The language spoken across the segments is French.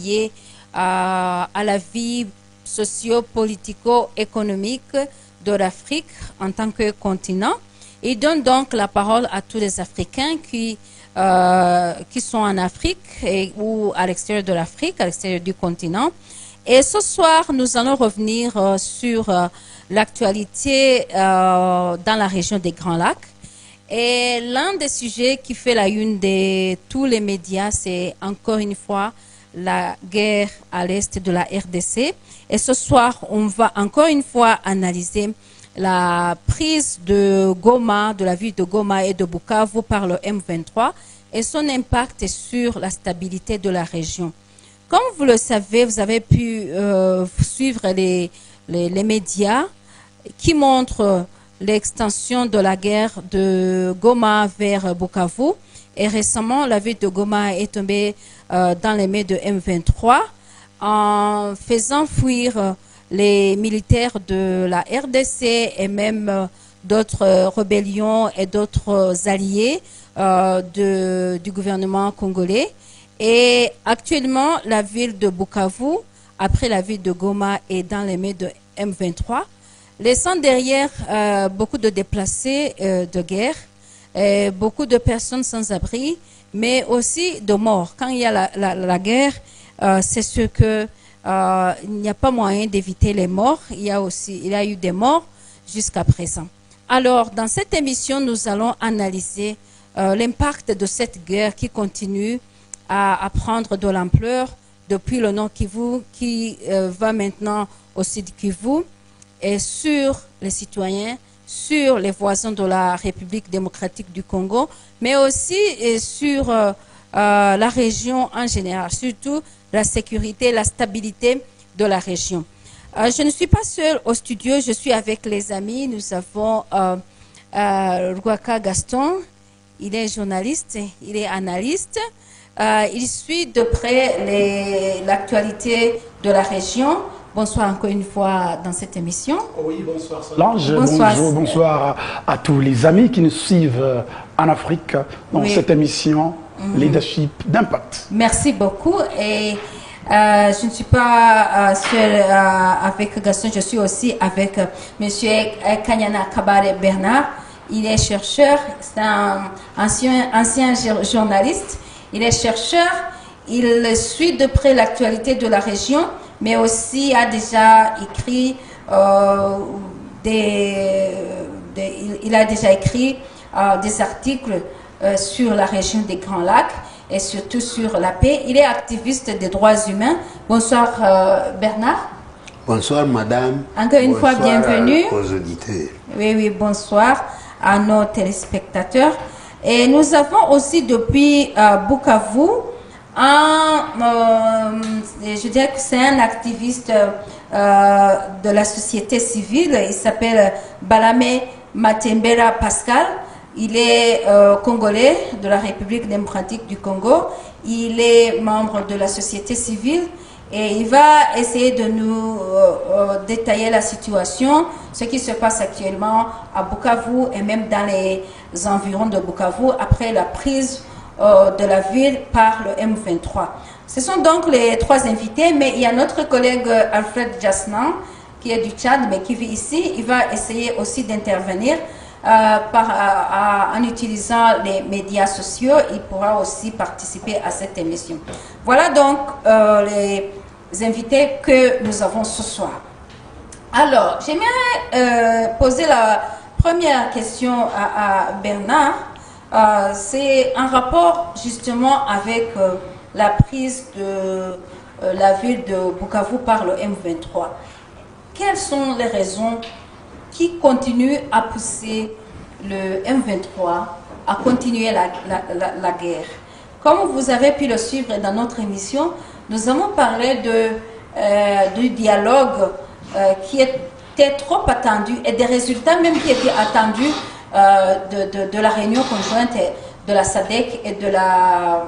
liées à la vie socio-politico-économique de l'Afrique en tant que continent. Il donne donc la parole à tous les Africains qui sont en Afrique ou à l'extérieur de l'Afrique, à l'extérieur du continent. Et ce soir, nous allons revenir sur l'actualité dans la région des Grands Lacs. Et l'un des sujets qui fait la une de tous les médias, c'est encore une fois la guerre à l'est de la RDC. Et ce soir, on va encore une fois analyser la prise de Goma, de la ville de Goma et de Bukavu par le M23 et son impact sur la stabilité de la région. Comme vous le savez, vous avez pu suivre les médias qui montrent l'extension de la guerre de Goma vers Bukavu. Et récemment, la ville de Goma est tombée dans les mains de M23 en faisant fuir les militaires de la RDC et même d'autres rébellions et d'autres alliés du gouvernement congolais. Et actuellement, la ville de Bukavu, après la ville de Goma, est dans les mains de M23, laissant derrière beaucoup de déplacés de guerre, beaucoup de personnes sans abri, mais aussi de morts. Quand il y a la guerre, c'est sûr que il n'y a pas moyen d'éviter les morts. Il y a eu des morts jusqu'à présent. Alors, dans cette émission, nous allons analyser l'impact de cette guerre qui continue à prendre de l'ampleur depuis le Nord Kivu, qui va maintenant au Sud Kivu, et sur les citoyens, sur les voisins de la République démocratique du Congo, mais aussi sur la région en général, surtout la sécurité, la stabilité de la région. Je ne suis pas seule au studio, je suis avec les amis. Nous avons Rwaka Gaston, il est journaliste, il est analyste. Il suit de près l'actualité de la région. Bonsoir encore une fois dans cette émission. Oui, bonsoir Solange. Bonjour, bonsoir à tous les amis qui nous suivent en Afrique dans cette émission Leadership d'Impact. Merci beaucoup. Et je ne suis pas seule avec Gaston, je suis aussi avec M. Kanyana Kabare Bernard. Il est chercheur, c'est un ancien journaliste. Il est chercheur, il suit de près l'actualité de la région, mais aussi a déjà écrit il a déjà écrit des articles sur la région des Grands Lacs et surtout sur la paix. Il est activiste des droits humains. Bonsoir Bernard. Bonsoir madame. Encore une fois, bienvenue. Aux auditeurs. Oui, donc à nos téléspectateurs. Et nous avons aussi depuis Bukavu, je dirais que c'est un activiste de la société civile. Il s'appelle Balame Matembera Pascal. Il est congolais de la République démocratique du Congo. Il est membre de la société civile et il va essayer de nous détailler la situation, ce qui se passe actuellement à Bukavu et même dans les environs de Bukavu après la prise de la ville par le M23. Ce sont donc les trois invités, mais il y a notre collègue Alfred Jasnan qui est du Tchad mais qui vit ici. Il va essayer aussi d'intervenir en utilisant les médias sociaux. Il pourra aussi participer à cette émission. Voilà donc les invités que nous avons ce soir. Alors, j'aimerais poser la première question à Bernard. C'est un rapport justement avec la prise de la ville de Bukavu par le M23. Quelles sont les raisons qui continuent à pousser le M23 à continuer la guerre? Comme vous avez pu le suivre dans notre émission, nous avons parlé du dialogue qui était trop attendu et des résultats même qui étaient attendus de la réunion conjointe de la SADC et de la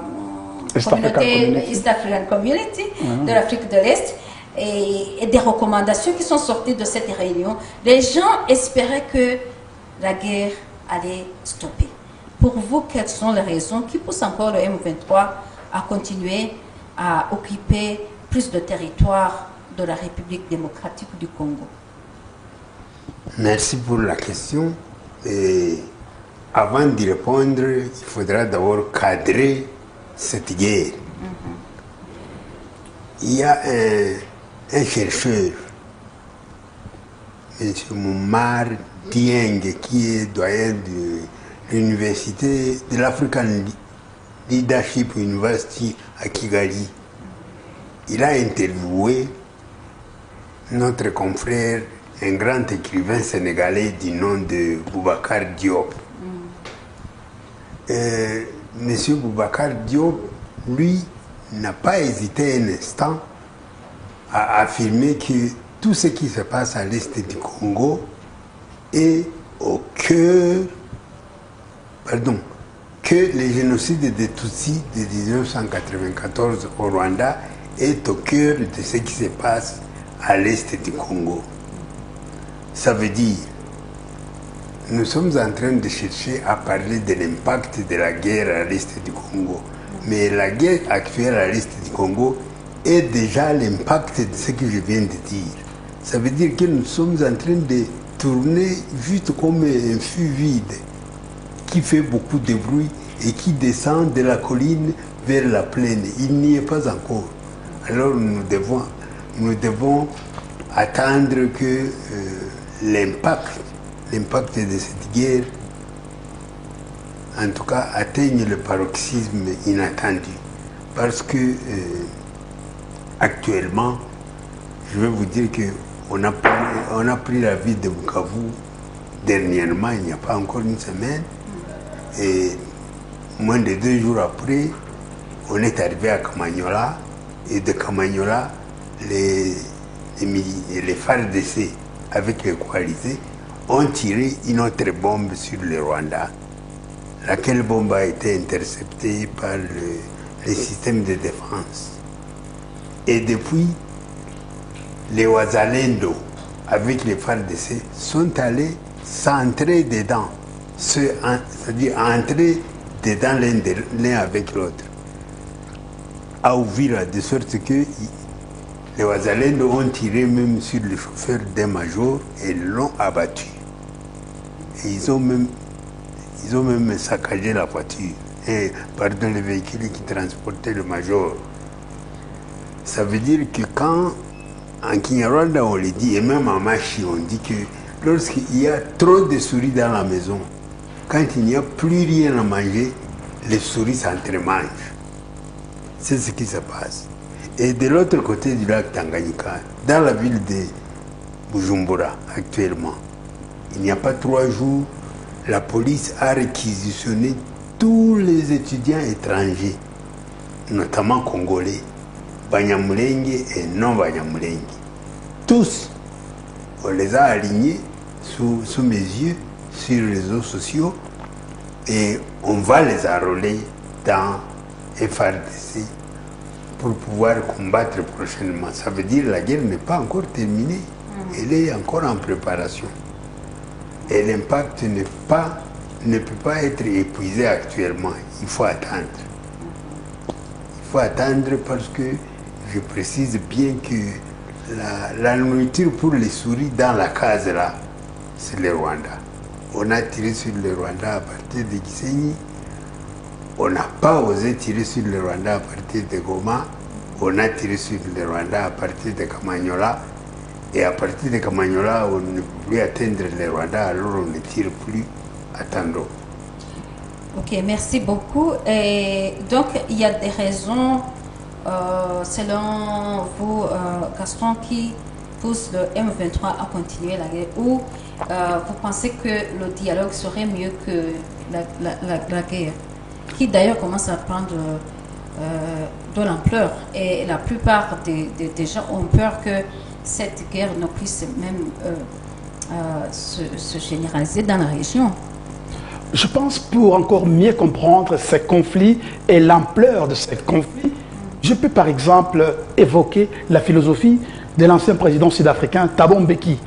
communauté East African Community de l'Afrique de l'Est et des recommandations qui sont sorties de cette réunion. Les gens espéraient que la guerre allait stopper. Pour vous, quelles sont les raisons qui poussent encore le M23 à continuer à occuper plus de territoire de la République démocratique du Congo? Merci pour la question. Et avant d'y répondre, il faudra d'abord cadrer cette guerre. Il y a un chercheur, M. Moumar Dieng, qui est doyen de l'université de l'African Leadership University à Kigali. Il a interviewé notre confrère, un grand écrivain sénégalais du nom de Boubacar Diop. Monsieur Boubacar Diop, lui, n'a pas hésité un instant à affirmer que tout ce qui se passe à l'est du Congo est au cœur, que le génocide des Tutsis de 1994 au Rwanda est au cœur de ce qui se passe à l'est du Congo. Ça veut dire, nous sommes en train de chercher à parler de l'impact de la guerre à l'est du Congo. Mais la guerre actuelle à l'est du Congo est déjà l'impact de ce que je viens de dire. Ça veut dire que nous sommes en train de tourner juste comme un fût vide qui fait beaucoup de bruit et qui descend de la colline vers la plaine. Il n'y est pas encore. Alors nous devons attendre que l'impact de cette guerre, en tout cas, atteigne le paroxysme inattendu. Parce que actuellement, je vais vous dire qu'on a pris la ville de Bukavu dernièrement, il n'y a pas encore une semaine, et moins de 2 jours après, on est arrivé à Kamanyola, et de Kamanyola, les FARDC avec les coalisés ont tiré une autre bombe sur le Rwanda, laquelle bombe a été interceptée par les systèmes de défense. Et depuis, les Wazalendo avec les FARDC sont allés s'entrer dedans, c'est-à-dire entrer dedans l'un avec l'autre, à Ouvira, de sorte que les Wazalendo ont tiré même sur le chauffeur d'un major et l'ont abattu. Et ils ont même saccagé la voiture, le véhicule qui transportait le major. Ça veut dire que quand, en Kinyarwanda on le dit, et même en Machi on dit que lorsqu'il y a trop de souris dans la maison, quand il n'y a plus rien à manger, les souris s'entremangent. C'est ce qui se passe. Et de l'autre côté du lac Tanganyika, dans la ville de Bujumbura actuellement, il n'y a pas 3 jours, la police a réquisitionné tous les étudiants étrangers, notamment congolais, Banyamulenge et non Banyamulenge. Tous, on les a alignés sous mes yeux sur les réseaux sociaux et on va les enrôler dans FARDC pour pouvoir combattre prochainement. Ça veut dire que la guerre n'est pas encore terminée, elle est encore en préparation. Et l'impact ne peut pas être épuisé actuellement, il faut attendre. Il faut attendre parce que je précise bien que la nourriture pour les souris dans la case là, c'est le Rwanda. On a tiré sur le Rwanda à partir de Gisenyi. On n'a pas osé tirer sur le Rwanda à partir de Goma. On a tiré sur le Rwanda à partir de Kamanyola. Et à partir de Kamanyola, on ne peut plus atteindre le Rwanda, alors on ne tire plus. Attendons. Ok, merci beaucoup. Et donc, il y a des raisons, selon vous, Gaston, qui poussent le M23 à continuer la guerre, ou vous pensez que le dialogue serait mieux que la guerre, qui d'ailleurs commence à prendre de l'ampleur, et la plupart des gens ont peur que cette guerre ne puisse même se généraliser dans la région. Je pense pour encore mieux comprendre ces conflits et l'ampleur de ces conflits, je peux par exemple évoquer la philosophie de l'ancien président sud-africain Thabo Mbeki,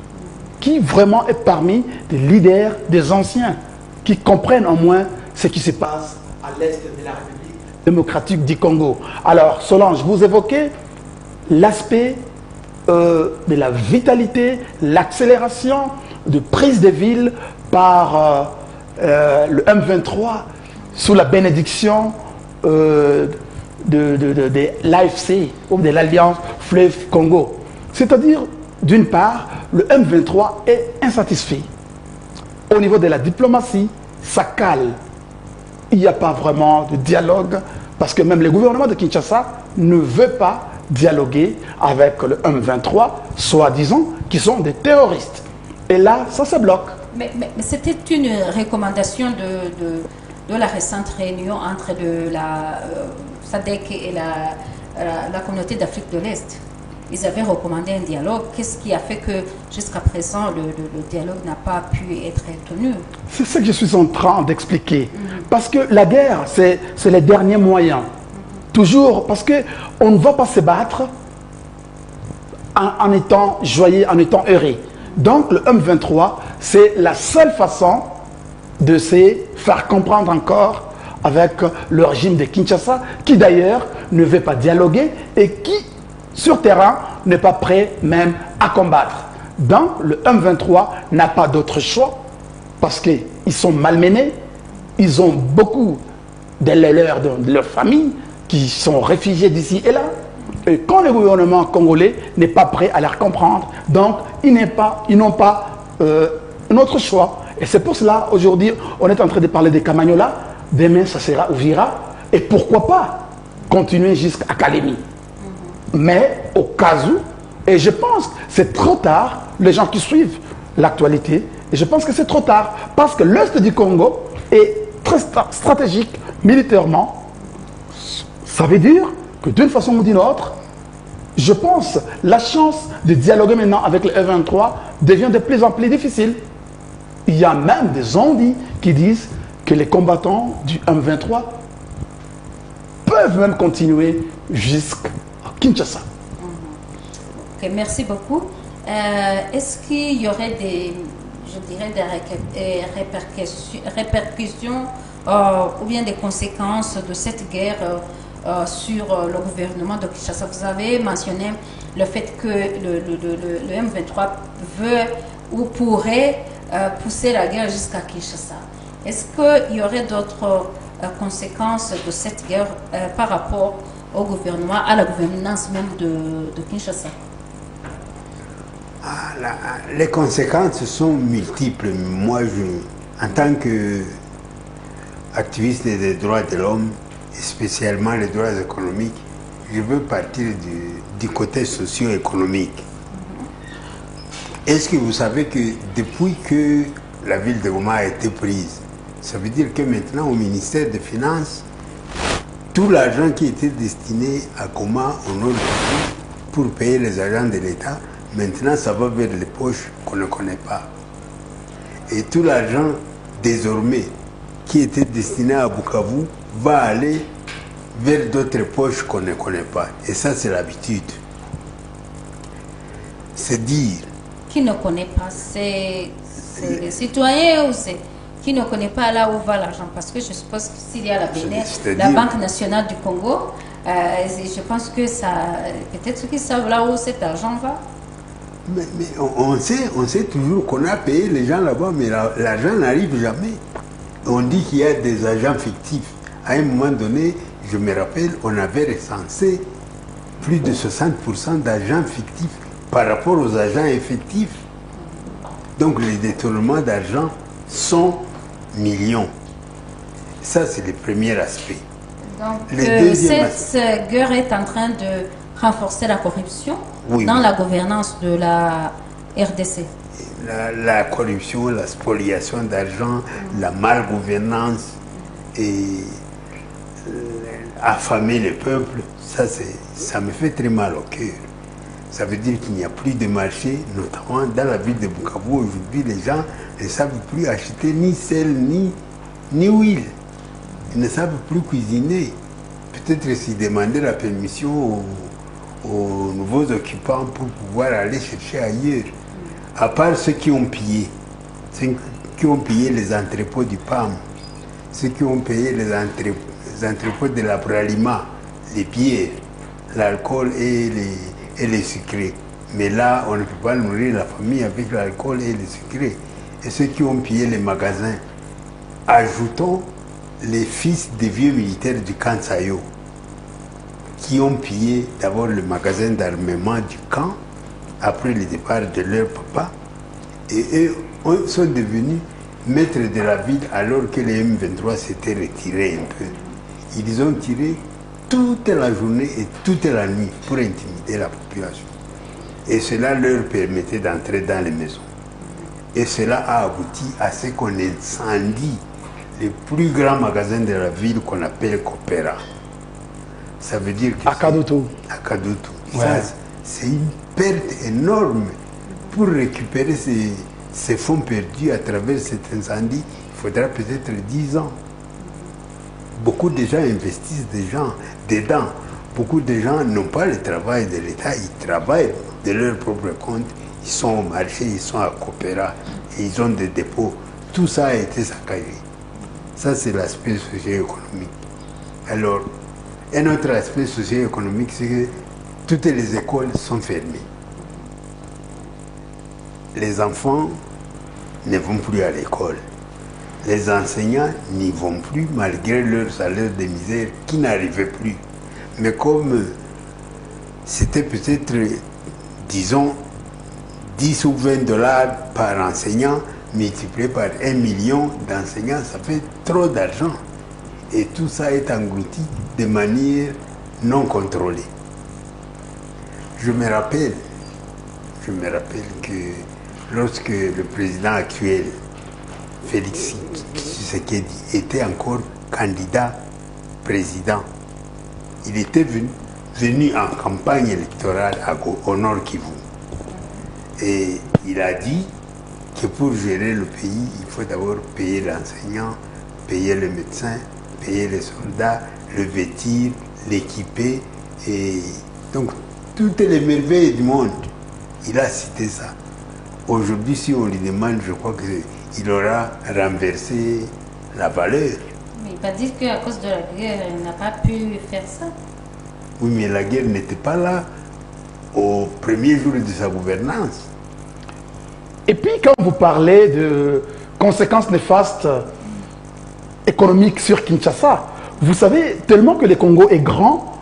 qui vraiment est parmi les leaders des anciens, qui comprennent au moins ce qui se passe à l'est de la République démocratique du Congo. Alors, Solange, vous évoquez l'aspect de la vitalité, l'accélération de prise de ville par le M23 sous la bénédiction de l'AFC ou de l'Alliance Fleuve Congo. C'est-à-dire, d'une part, le M23 est insatisfait. Au niveau de la diplomatie, ça cale. Il n'y a pas vraiment de dialogue parce que même le gouvernement de Kinshasa ne veut pas dialoguer avec le M23, soi-disant, qui sont des terroristes. Et là, ça se bloque. Mais c'était une recommandation de la récente réunion entre la SADC et la communauté d'Afrique de l'Est. Ils avaient recommandé un dialogue. Qu'est-ce qui a fait que jusqu'à présent le dialogue n'a pas pu être tenu? C'est ce que je suis en train d'expliquer. Parce que la guerre, c'est les derniers moyens. Toujours, parce qu'on ne va pas se battre en étant joyeux, en étant heureux. Donc le M23, c'est la seule façon de se faire comprendre encore avec le régime de Kinshasa, qui d'ailleurs ne veut pas dialoguer et qui, sur terrain, n'est pas prêt même à combattre. Donc le M23 n'a pas d'autre choix, parce qu'ils sont malmenés, ils ont beaucoup de leur famille qui sont réfugiés d'ici et là. Et quand le gouvernement congolais n'est pas prêt à les comprendre, donc ils n'ont pas un autre choix. Et c'est pour cela, aujourd'hui, on est en train de parler des Kamanyola, demain ça sera Uvira, et pourquoi pas continuer jusqu'à Kalemi. Mais au cas où, et je pense que c'est trop tard, les gens qui suivent l'actualité, et je pense que c'est trop tard, parce que l'Est du Congo est très stratégique militairement. Ça veut dire que d'une façon ou d'une autre, je pense la chance de dialoguer maintenant avec le F-23 devient de plus en plus difficile. Il y a même des zombies qui disent que les combattants du M23 peuvent même continuer jusqu'à Kinshasa. Okay, merci beaucoup. Est-ce qu'il y aurait des répercussions ou bien des conséquences de cette guerre sur le gouvernement de Kinshasa? Vous avez mentionné le fait que le M23 veut ou pourrait pousser la guerre jusqu'à Kinshasa. Est-ce qu'il y aurait d'autres conséquences de cette guerre par rapport au gouvernement, à la gouvernance même de Kinshasa? Les conséquences sont multiples. Moi, en tant qu'activiste des droits de l'homme, et spécialement les droits économiques, je veux partir du côté socio-économique. Est-ce que vous savez que depuis que la ville de Goma a été prise, ça veut dire que maintenant au ministère des Finances, tout l'argent qui était destiné à Goma au nord du pays pour payer les agents de l'État, maintenant ça va vers les poches qu'on ne connaît pas. Et tout l'argent désormais qui était destiné à Bukavu va aller vers d'autres poches qu'on ne connaît pas. Et ça, c'est l'habitude. C'est dire... Qui ne connaît pas? C'est les citoyens ou c'est... Qui ne connaît pas là où va l'argent? Parce que je suppose que s'il y a la Bénin, la Banque nationale du Congo, je pense que ça... Peut-être qu'ils savent là où cet argent va. Mais on sait toujours qu'on a payé les gens là-bas, mais l'argent n'arrive jamais. On dit qu'il y a des agents fictifs. À un moment donné, je me rappelle, on avait recensé plus de 60% d'agents fictifs par rapport aux agents effectifs. Donc les détournements d'argent sont millions. Ça, c'est le premier aspect. Donc cette guerre est en train de renforcer la corruption dans la gouvernance de la RDC. La corruption, la spoliation d'argent, la malgouvernance et affamer le peuple, ça me fait très mal au cœur. Ça veut dire qu'il n'y a plus de marché, notamment dans la ville de Bukavu. Aujourd'hui, les gens ne savent plus acheter ni sel, ni huile. Ils ne savent plus cuisiner. Peut-être s'ils demandaient la permission aux nouveaux occupants pour pouvoir aller chercher ailleurs. À part ceux qui ont pillé, ceux qui ont pillé les entrepôts du PAM, ceux qui ont pillé entrepôts de l'abraliment, les bières, l'alcool et les sucrés. Mais là, on ne peut pas nourrir la famille avec l'alcool et les sucrés. Et ceux qui ont pillé les magasins, ajoutons les fils des vieux militaires du camp Sayo, qui ont pillé d'abord le magasin d'armement du camp, après le départ de leur papa, et eux sont devenus maîtres de la ville alors que les M23 s'étaient retirés un peu. Ils ont tiré toute la journée et toute la nuit pour intimider la population. Et cela leur permettait d'entrer dans les maisons. Et cela a abouti à ce qu'on incendie le plus grand magasin de la ville qu'on appelle Coopéra. Ça veut dire que... À Kadutu. À Kadutu. Ouais. Ça, c'est une perte énorme. Pour récupérer ces fonds perdus à travers cet incendie, il faudra peut-être 10 ans. Beaucoup de gens investissent dedans. Beaucoup de gens n'ont pas le travail de l'État, ils travaillent de leur propre compte. Ils sont au marché, ils sont à Coopéra, et ils ont des dépôts. Tout ça a été saccagé. Ça, c'est l'aspect socio-économique. Alors, un autre aspect socio-économique, c'est que toutes les écoles sont fermées. Les enfants ne vont plus à l'école. Les enseignants n'y vont plus malgré leur salaire de misère qui n'arrivait plus. Mais comme c'était peut-être, disons, 10 ou 20 dollars par enseignant, multiplié par 1 million d'enseignants, ça fait trop d'argent. Et tout ça est englouti de manière non contrôlée. Je me rappelle que lorsque le président actuel, Félix Tshisekedi, était encore candidat président, il était venu en campagne électorale au Nord Kivu. Et il a dit que pour gérer le pays, il faut d'abord payer l'enseignant, payer le médecin, payer les soldats, le vêtir, l'équiper, et donc toutes les merveilles du monde. Il a cité ça. Aujourd'hui, si on lui demande, je crois qu'il aura renversé la valeur. Mais il va dire qu'à cause de la guerre, il n'a pas pu faire ça. Oui, mais la guerre n'était pas là au premier jour de sa gouvernance. Et puis, quand vous parlez de conséquences néfastes économiques sur Kinshasa, vous savez, tellement que le Congo est grand,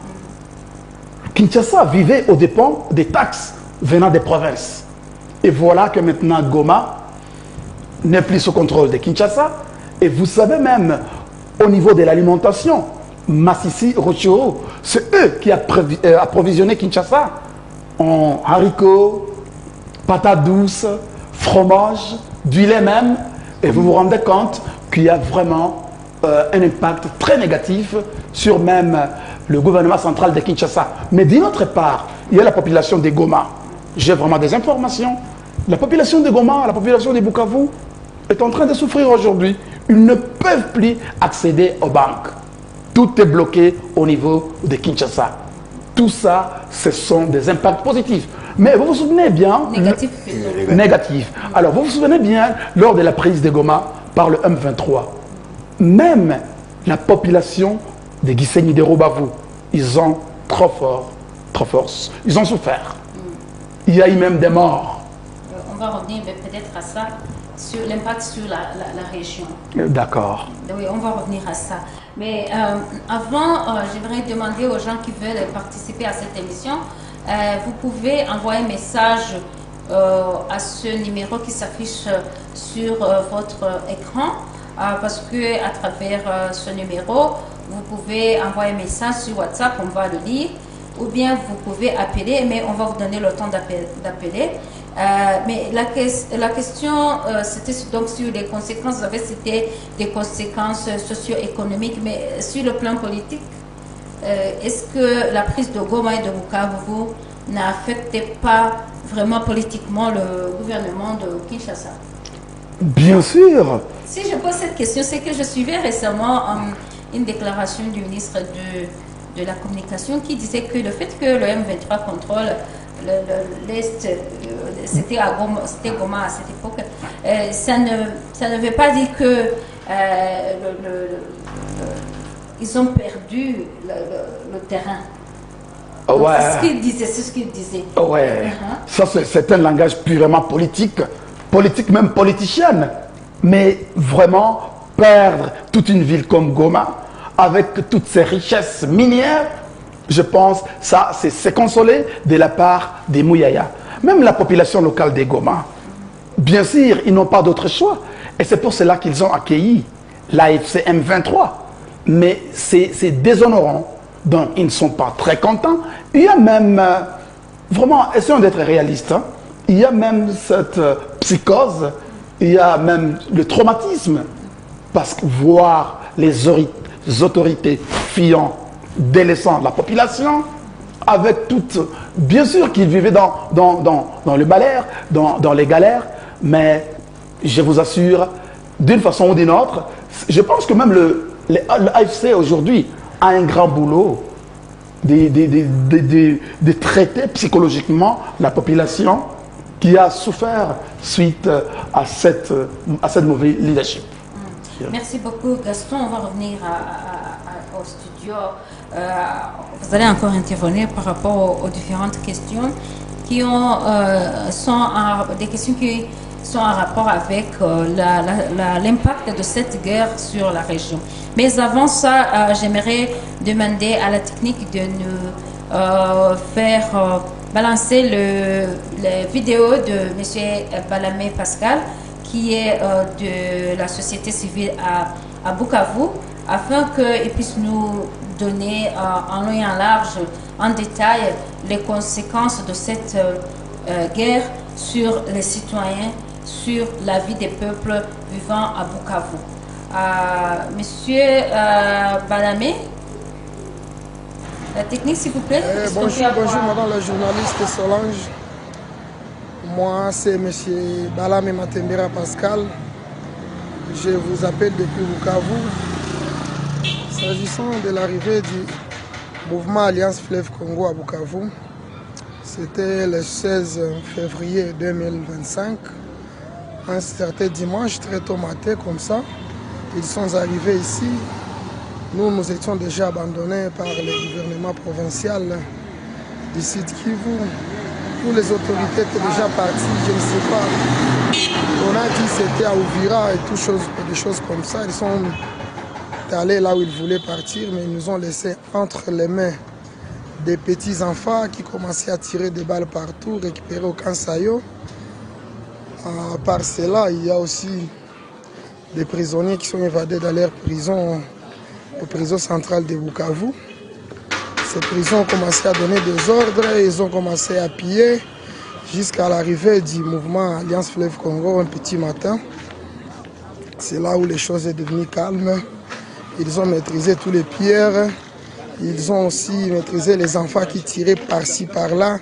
Kinshasa vivait aux dépens des taxes venant des provinces. Et voilà que maintenant Goma n'est plus sous contrôle de Kinshasa. Et vous savez même, au niveau de l'alimentation, Massissi, Rutshuru, c'est eux qui approvisionnaient Kinshasa en haricots, patates douces, fromage, du lait même. Et vous vous rendez compte qu'il y a vraiment un impact très négatif sur même le gouvernement central de Kinshasa. Mais d'une autre part, il y a la population de Goma. J'ai vraiment des informations. La population de Goma, la population de Bukavu est en train de souffrir aujourd'hui. Ils ne peuvent plus accéder aux banques. Tout est bloqué au niveau de Kinshasa. Tout ça, ce sont des impacts positifs. Mais vous vous souvenez bien... Négatif. Négatif. Alors, vous vous souvenez bien, lors de la prise de Goma par le M23, même la population de Gisenyi de Rubavu, ils ont trop fort, ils ont souffert. Il y a eu même des morts. On va revenir peut-être à ça, sur l'impact sur la région. D'accord. Oui, on va revenir à ça. Mais avant, j'aimerais demander aux gens qui veulent participer à cette émission, vous pouvez envoyer un message à ce numéro qui s'affiche sur votre écran, parce que à travers ce numéro, vous pouvez envoyer un message sur WhatsApp, on va le lire, ou bien vous pouvez appeler, mais on va vous donner le temps d'appeler. Mais la question, c'était donc sur les conséquences, vous avez cité des conséquences socio-économiques, mais sur le plan politique, est-ce que la prise de Goma et de Bukavu n'affectait pas vraiment politiquement le gouvernement de Kinshasa? Bien sûr. Si je pose cette question, c'est que je suivais récemment une déclaration du ministre de la Communication qui disait que le fait que le M23 contrôle l'Est, c'était Goma à cette époque, ça ne veut pas dire que ils ont perdu le terrain. Ouais. C'est ce qu'il disait, c'est ce qu'il disait. Ouais. Ça, c'est un langage purement politique, même politicienne. Mais vraiment, perdre toute une ville comme Goma, avec toutes ses richesses minières, je pense, ça, c'est consolé de la part des Mouyaya. Même la population locale des Goma, bien sûr, ils n'ont pas d'autre choix. Et c'est pour cela qu'ils ont accueilli l'AFC M23. Mais c'est déshonorant. Donc, ils ne sont pas très contents. Il y a même, vraiment, essayons d'être réalistes, hein, il y a même cette psychose, il y a même le traumatisme. Parce que voir les autorités fuyant, délaissant la population, avec toutes... Bien sûr qu'ils vivaient dans le malheur, dans les galères, mais je vous assure, d'une façon ou d'une autre, je pense que même l'AFC aujourd'hui a un grand boulot de traiter psychologiquement la population qui a souffert suite à cette mauvaise leadership. Merci beaucoup Gaston, on va revenir au studio. Vous allez encore intervenir par rapport aux différentes questions qui des questions qui sont en rapport avec l'impact de cette guerre sur la région. Mais avant ça, j'aimerais demander à la technique de nous faire balancer les vidéos de M. Balamé Pascal, qui est de la société civile à Bukavu, afin qu'il puisse nous donner en long et en large, en détail, les conséquences de cette guerre sur les citoyens, sur la vie des peuples vivant à Bukavu. Monsieur Balamé, la technique s'il vous plaît. Bonjour madame la journaliste Solange. Moi c'est monsieur Balamé Matembera Pascal. Je vous appelle depuis Bukavu. S'agissant de l'arrivée du mouvement Alliance Fleuve Congo à Bukavu, c'était le 16 février 2025. Un certain dimanche, très tôt matin comme ça, ils sont arrivés ici. Nous étions déjà abandonnés par le gouvernement provincial du Sud Kivu. Toutes les autorités étaient déjà parties, je ne sais pas. On a dit que c'était à Ouvira et des choses comme ça. Ils sont allés là où ils voulaient partir, mais ils nous ont laissé entre les mains des petits enfants qui commençaient à tirer des balles partout, récupérer au Kansayo. À part cela, il y a aussi des prisonniers qui sont évadés dans leur prison, aux prisons centrales de Bukavu. Ces prisons ont commencé à donner des ordres, ils ont commencé à piller jusqu'à l'arrivée du mouvement Alliance Fleuve Congo un petit matin. C'est là où les choses sont devenues calmes. Ils ont maîtrisé tous les pierres. Ils ont aussi maîtrisé les enfants qui tiraient par-ci, par-là,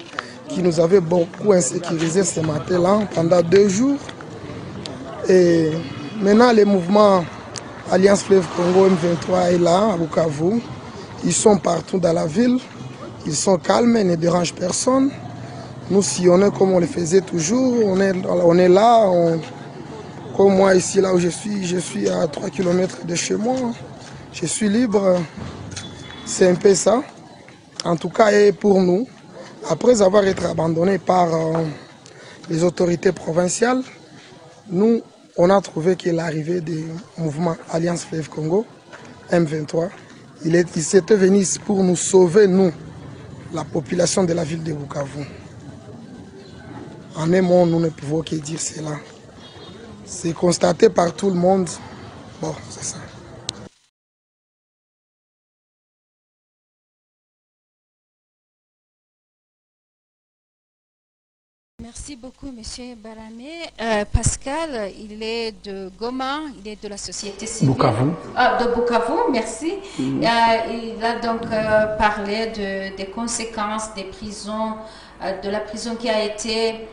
qui nous avaient beaucoup insécurisés ce matin-là pendant 2 jours. Et maintenant, les mouvements Alliance Fleuve Congo M23 est là, à Bukavu. Ils sont partout dans la ville. Ils sont calmes, ils ne dérangent personne. Nous sillonnons comme on le faisait toujours. On est là. Comme moi ici, là où je suis à 3 km de chez moi. Je suis libre. C'est un peu ça. En tout cas, et pour nous, après avoir été abandonnés par les autorités provinciales, nous, on a trouvé que l'arrivée du mouvement Alliance Fleuve Congo, M23, il s'était venu pour nous sauver, nous, la population de la ville de Bukavu. En un mot, nous ne pouvons que dire cela. C'est constaté par tout le monde. Bon, c'est ça. Merci beaucoup, Monsieur Balamé. Pascal, il est de Goma, il est de la société civile. Bukavu. De Bukavu, merci. Il a donc parlé des conséquences des prisons, de la prison qui a été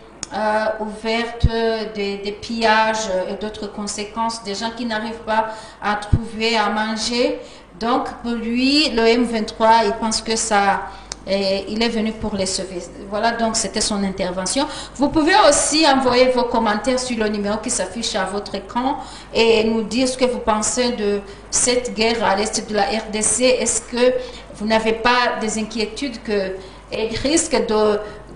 ouverte, des pillages et d'autres conséquences, des gens qui n'arrivent pas à trouver à manger. Donc, pour lui, le M23, il pense que ça et il est venu pour les sauver. Voilà, donc c'était son intervention. Vous pouvez aussi envoyer vos commentaires sur le numéro qui s'affiche à votre écran et nous dire ce que vous pensez de cette guerre à l'est de la RDC. Est-ce que vous n'avez pas des inquiétudes qu'elle risque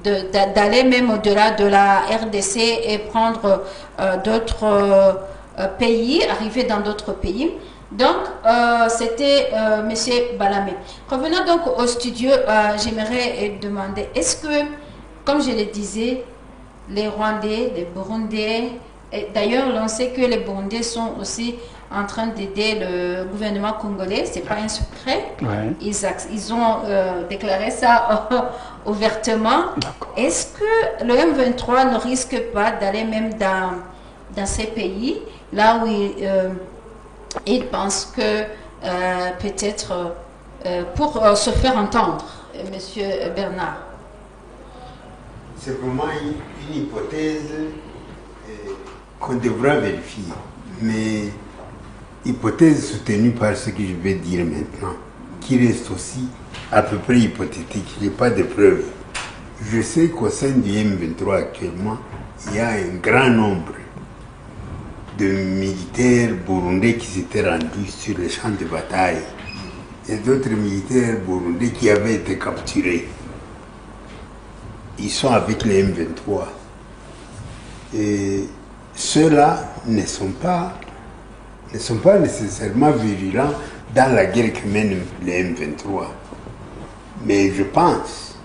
d'aller même au-delà de la RDC et prendre d'autres pays, arriver dans d'autres pays? Donc, c'était M. Balamé. Revenons donc au studio. J'aimerais demander, est-ce que, comme je le disais, les Rwandais, les Burundais, d'ailleurs, on sait que les Burundais sont aussi en train d'aider le gouvernement congolais, c'est pas un secret. Ouais. Ils ont déclaré ça ouvertement. Est-ce que le M23 ne risque pas d'aller même dans ces pays, là où il pense que peut-être pour se faire entendre, Monsieur Bernard? C'est vraiment une hypothèse qu'on devra vérifier, mais hypothèse soutenue par ce que je vais dire maintenant, qui reste aussi à peu près hypothétique. Il n'y a pas de preuves. Je sais qu'au sein du M23 actuellement, il y a un grand nombre de militaires burundais qui s'étaient rendus sur les champs de bataille et d'autres militaires burundais qui avaient été capturés. Ils sont avec les M23. Et ceux-là ne sont pas nécessairement virulents dans la guerre que mènent les M23. Mais je pense,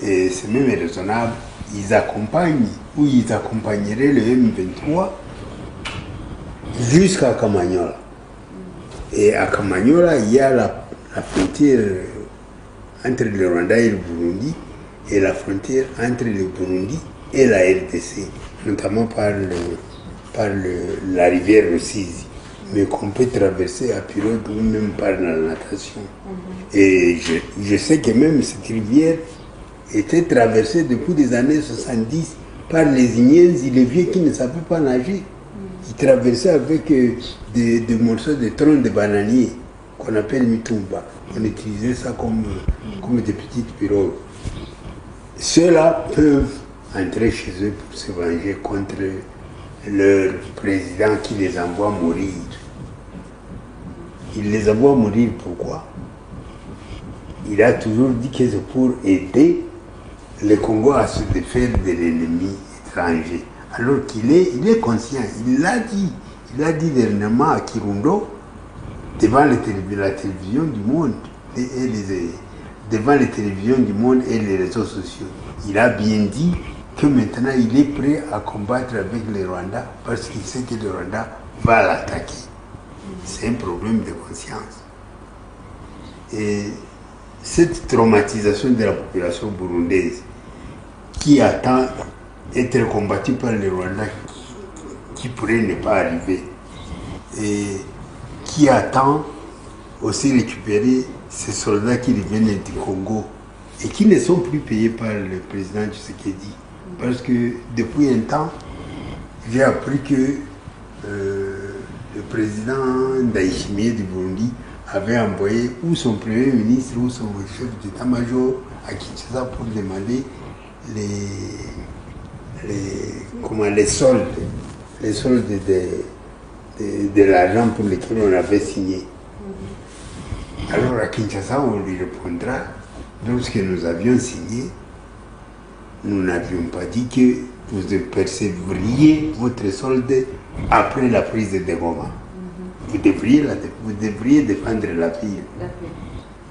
et c'est même raisonnable, ils accompagnent ou ils accompagneraient le M23 jusqu'à Kamanyola. Et à Kamanyola, il y a la frontière entre le Rwanda et le Burundi et la frontière entre le Burundi et la RDC, notamment par la rivière Rusizi, mais qu'on peut traverser à pirogue ou même par la natation. Et je sais que même cette rivière était traversée depuis les années 70 par les Igniens et les vieux qui ne savaient pas nager. Ils traversaient avec des morceaux de troncs de bananier qu'on appelle mitumba. On utilisait ça comme des petites pirogues. Ceux-là peuvent entrer chez eux pour se venger contre leur président qui les envoie mourir. Il les envoie mourir pourquoi? Il a toujours dit que c'est pour aider le Congo à se défaire de l'ennemi étranger. Alors qu'il est conscient, il l'a dit dernièrement à Kirundo, devant la télévision du monde, devant les télévisions du monde et les réseaux sociaux. Il a bien dit que maintenant il est prêt à combattre avec le Rwanda parce qu'il sait que le Rwanda va l'attaquer. C'est un problème de conscience. Et cette traumatisation de la population burundaise qui attend être combattue par le Rwanda, qui pourrait ne pas arriver, et qui attend aussi récupérer ces soldats qui reviennent du Congo et qui ne sont plus payés par le président Tshisekedi. Parce que depuis un temps, j'ai appris que le président Ndayishimiye du Burundi avait envoyé ou son premier ministre ou son chef d'état-major à Kinshasa pour demander les soldes de l'argent pour lequel on avait signé. Alors à Kinshasa, on lui répondra, lorsque nous avions signé, nous n'avions pas dit que vous percevriez votre solde après la prise de Goma. Vous devriez défendre la ville.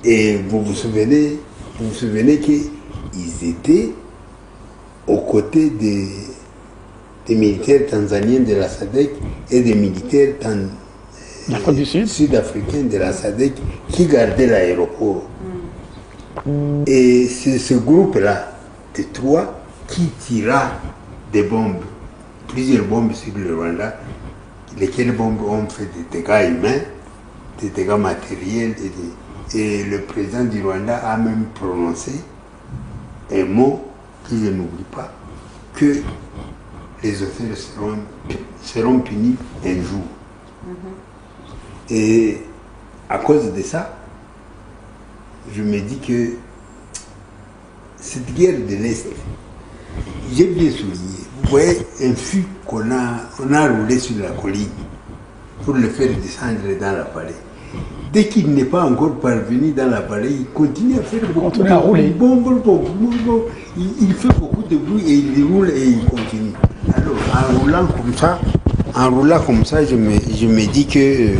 Et vous vous souvenez qu'ils étaient aux côtés des militaires tanzaniens de la SADC et des militaires sud-africains de la SADC qui gardaient l'aéroport. Et c'est ce groupe-là de trois qui tira des bombes, plusieurs bombes sur le Rwanda, lesquelles bombes ont fait des dégâts humains, des dégâts matériels, et le président du Rwanda a même prononcé un mot que je n'oublie pas, que les auteurs seront punis un jour. Et à cause de ça, je me dis que cette guerre de l'Est, j'ai bien souligné. Vous voyez un fût qu'on a roulé sur la colline pour le faire descendre dans la vallée. Dès qu'il n'est pas encore parvenu dans la vallée, il continue à faire beaucoup de rouler. Il fait beaucoup de bruit et il roule et il continue. Alors, en roulant comme ça, je me dis que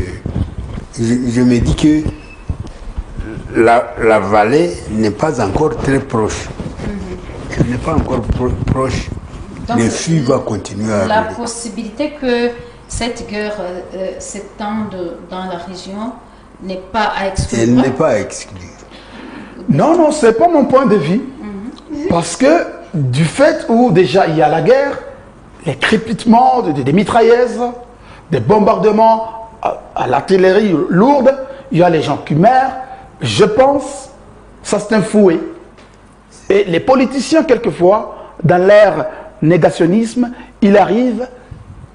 la vallée n'est pas encore très proche. Elle n'est pas encore proche. Donc, le flux va continuer à la rouler. possibilité que cette guerre s'étende dans la région n'est pas à exclure. Elle n'est pas à exclure. Non, ce n'est pas mon point de vue. Parce que du fait où déjà il y a la guerre, les crépitements des mitrailleuses, des bombardements à l'artillerie lourde, il y a les gens qui meurent, je pense, ça c'est un fouet. Et les politiciens, quelquefois, dans leur négationnisme, il arrive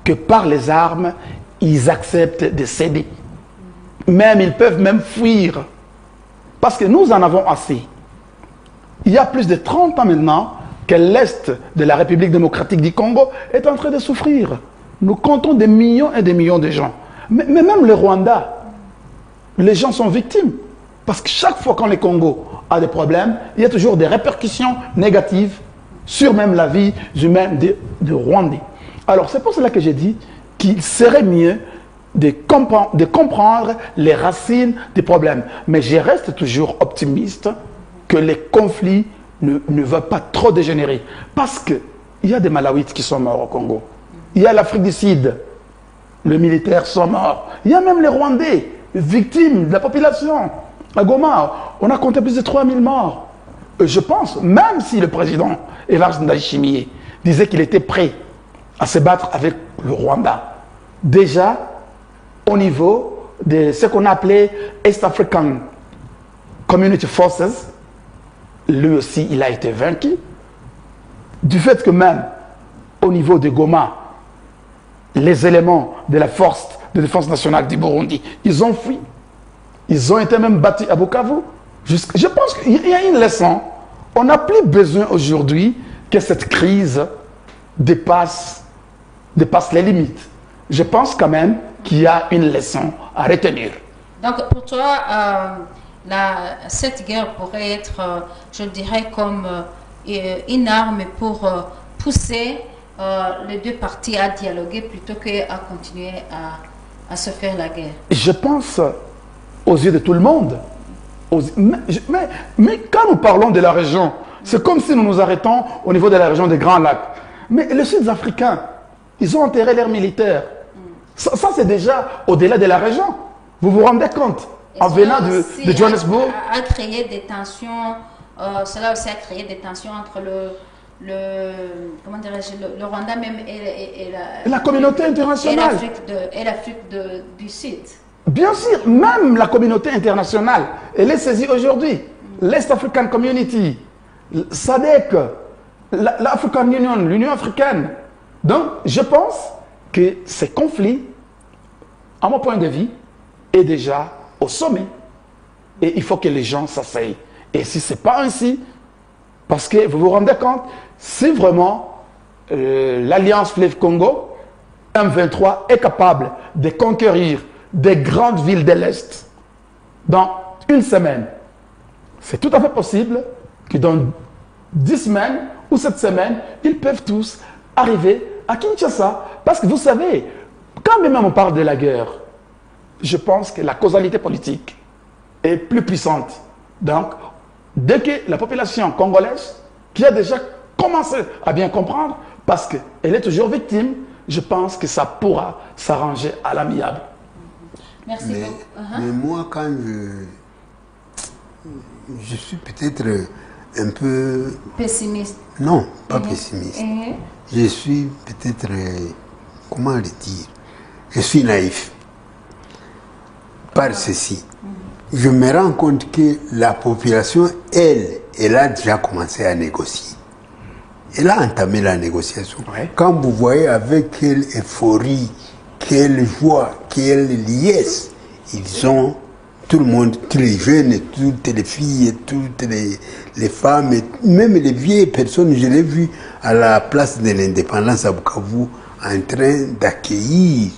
que par les armes, ils acceptent de céder. Même, ils peuvent même fuir. Parce que nous en avons assez. Il y a plus de 30 ans maintenant que l'Est de la République démocratique du Congo est en train de souffrir. Nous comptons des millions et des millions de gens. Mais même le Rwanda, les gens sont victimes. Parce que chaque fois que le Congo a des problèmes, il y a toujours des répercussions négatives sur même la vie humaine des Rwandais. Alors c'est pour cela que j'ai dit qu'il serait mieux de comprendre les racines des problèmes. Mais je reste toujours optimiste que les conflits ne vont pas trop dégénérer. Parce qu'il y a des Malawites qui sont morts au Congo. Il y a l'Afrique du Sud. Les militaires sont morts. Il y a même les Rwandais, victimes de la population. À Goma, on a compté plus de 3000 morts. Je pense, même si le président Evariste Ndayishimiye disait qu'il était prêt à se battre avec le Rwanda, déjà, au niveau de ce qu'on appelait East African Community Forces, lui aussi, il a été vaincu. Du fait que même, au niveau de Goma, les éléments de la force de défense nationale du Burundi, ils ont fui. Ils ont été même battus à Bukavu. Je pense qu'il y a une leçon. On n'a plus besoin aujourd'hui que cette crise dépasse les limites. Je pense quand même qu'il y a une leçon à retenir. Donc pour toi, cette guerre pourrait être, je dirais, comme une arme pour pousser les deux parties à dialoguer plutôt qu'à continuer à se faire la guerre. Je pense, aux yeux de tout le monde, mais quand nous parlons de la région, c'est comme si nous nous arrêtons au niveau de la région des Grands Lacs. Mais les Sud-Africains, ils ont enterré leurs militaires. Ça c'est déjà au-delà de la région. Vous vous rendez compte? En venant de Johannesburg. A créé des tensions, cela aussi a créé des tensions entre comment le Rwanda même et la communauté internationale. Et l'Afrique du Sud. Bien sûr, même la communauté internationale, elle est saisie aujourd'hui. L'East African Community, SADC, l'African Union, l'Union africaine. Donc, je pense que ces conflits, à mon point de vue, est déjà au sommet. Et il faut que les gens s'asseyent. Et si ce n'est pas ainsi, parce que vous vous rendez compte, si vraiment l'Alliance Fleuve Congo, M23, est capable de conquérir des grandes villes de l'Est dans une semaine, c'est tout à fait possible que dans 10 semaines ou 7 semaines, ils peuvent tous arriver à Kinshasa. Parce que vous savez, quand même on parle de la guerre, je pense que la causalité politique est plus puissante. Donc, dès que la population congolaise, qui a déjà commencé à bien comprendre, parce qu'elle est toujours victime, je pense que ça pourra s'arranger à l'amiable. Merci beaucoup. Mais moi, quand je suis peut-être un peu... Pessimiste. Non, pas pessimiste. Je suis peut-être... comment le dire? Je suis naïf. Par ceci, je me rends compte que la population, elle a déjà commencé à négocier. Elle a entamé la négociation. Ouais. Quand vous voyez avec quelle euphorie, quelle joie, quelle liesse ils ont tout le monde, tous les jeunes, toutes les filles, toutes les femmes, et même les vieilles personnes, je l'ai vu à la place de l'indépendance à Bukavu en train d'accueillir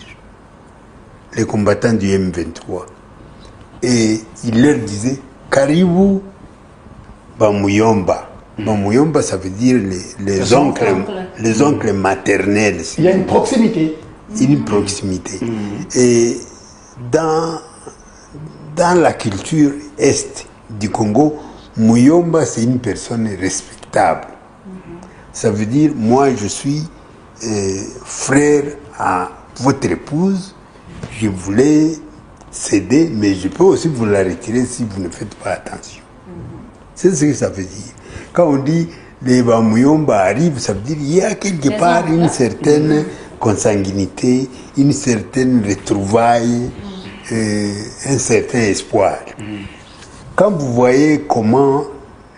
les combattants du M23. Et il leur disait, Karibu Bamuyomba. Bamuyomba, ça veut dire les oncles maternels. Il y a une proximité. Une proximité. Et dans la culture est du Congo, Muyomba, c'est une personne respectable. Ça veut dire, moi, je suis frère à votre épouse, je voulais céder, mais je peux aussi vous la retirer si vous ne faites pas attention. C'est ce que ça veut dire. Quand on dit les Bamuyomba arrivent, ça veut dire qu'il y a quelque part une certaine consanguinité, une certaine retrouvaille, un certain espoir. Quand vous voyez comment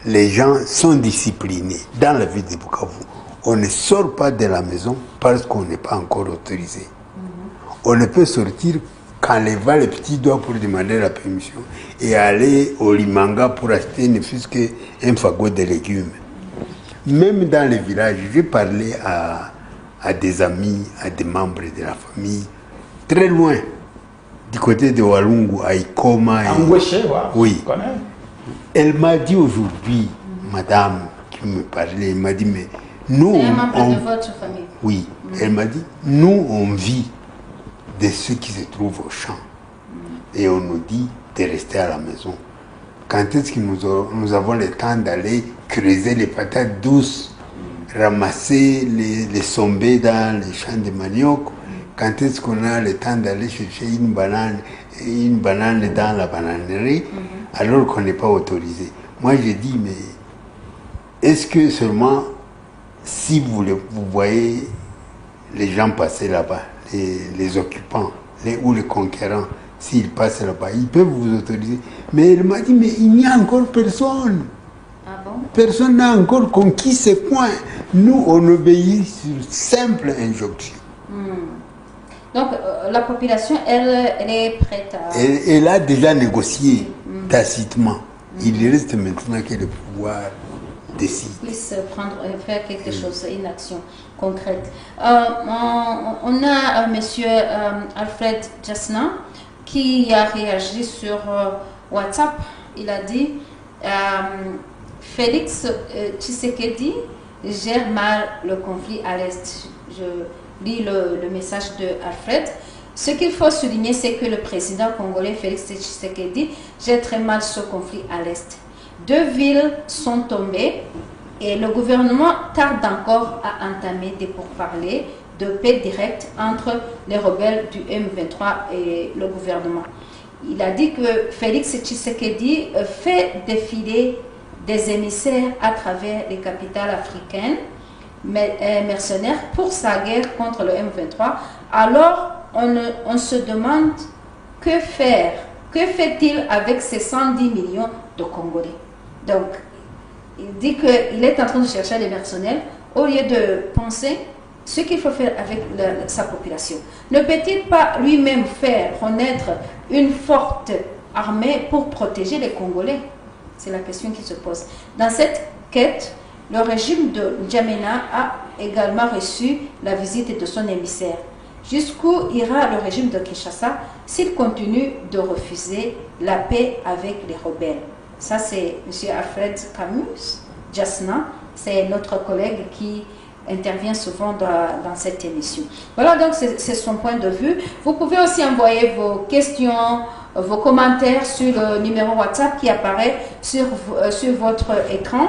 les gens sont disciplinés dans la ville de Bukavu, on ne sort pas de la maison parce qu'on n'est pas encore autorisé. On ne peut sortir qu'en levant les petits doigts pour demander la permission et aller au Limanga pour acheter ne fût-ce qu'un fagot de légumes. Même dans les villages, j'ai parlé à des amis, à des membres de la famille, très loin, du côté de Walungu, à Ikoma. Oui. Elle m'a dit aujourd'hui, madame qui me parlait, elle m'a dit, mais nous... C'est un membre de votre famille. Oui. Elle m'a dit, nous, on vit de ceux qui se trouvent au champ. Et on nous dit de rester à la maison. Quand est-ce que nous avons le temps d'aller creuser les patates douces, ramasser les sombés dans les champs de manioc? Quand est-ce qu'on a le temps d'aller chercher une banane dans la bananerie alors qu'on n'est pas autorisé? Moi, j'ai dit, mais est-ce que seulement si vous voyez les gens passer là-bas, les occupants ou les conquérants, s'ils passent là-bas, ils peuvent vous autoriser. Mais elle m'a dit, mais il n'y a encore personne. Ah bon? Personne n'a encore conquis ce coin. Nous, on obéit sur simple injonction. Donc, la population, elle est prête à... Elle a déjà négocié tacitement. Il reste maintenant que le pouvoir décide. Puisse faire quelque chose, une action concrète. On a monsieur Alfred Jasna qui a réagi sur WhatsApp. Il a dit Félix Tshisekedi gère mal le conflit à l'Est. Je lis le message de Alfred. Ce qu'il faut souligner, c'est que le président congolais Félix Tshisekedi gère très mal ce conflit à l'Est. 2 villes sont tombées et le gouvernement tarde encore à entamer des pourparlers de paix directe entre les rebelles du M23 et le gouvernement. Il a dit que Félix Tshisekedi fait défiler des émissaires à travers les capitales africaines mercenaires pour sa guerre contre le M23. Alors, on se demande que faire. Que fait-il avec ces 110 millions de Congolais? Donc, il dit qu'il est en train de chercher des mercenaires au lieu de penser ce qu'il faut faire avec sa population. Ne peut-il pas lui-même faire renaître une forte armée pour protéger les Congolais? C'est la question qui se pose. Dans cette quête, le régime de N'Djamena a également reçu la visite de son émissaire. Jusqu'où ira le régime de Kinshasa s'il continue de refuser la paix avec les rebelles? Ça, c'est M. Alfred Jasna, c'est notre collègue qui intervient souvent dans cette émission. Voilà, donc c'est son point de vue. Vous pouvez aussi envoyer vos questions, vos commentaires sur le numéro WhatsApp qui apparaît sur votre écran.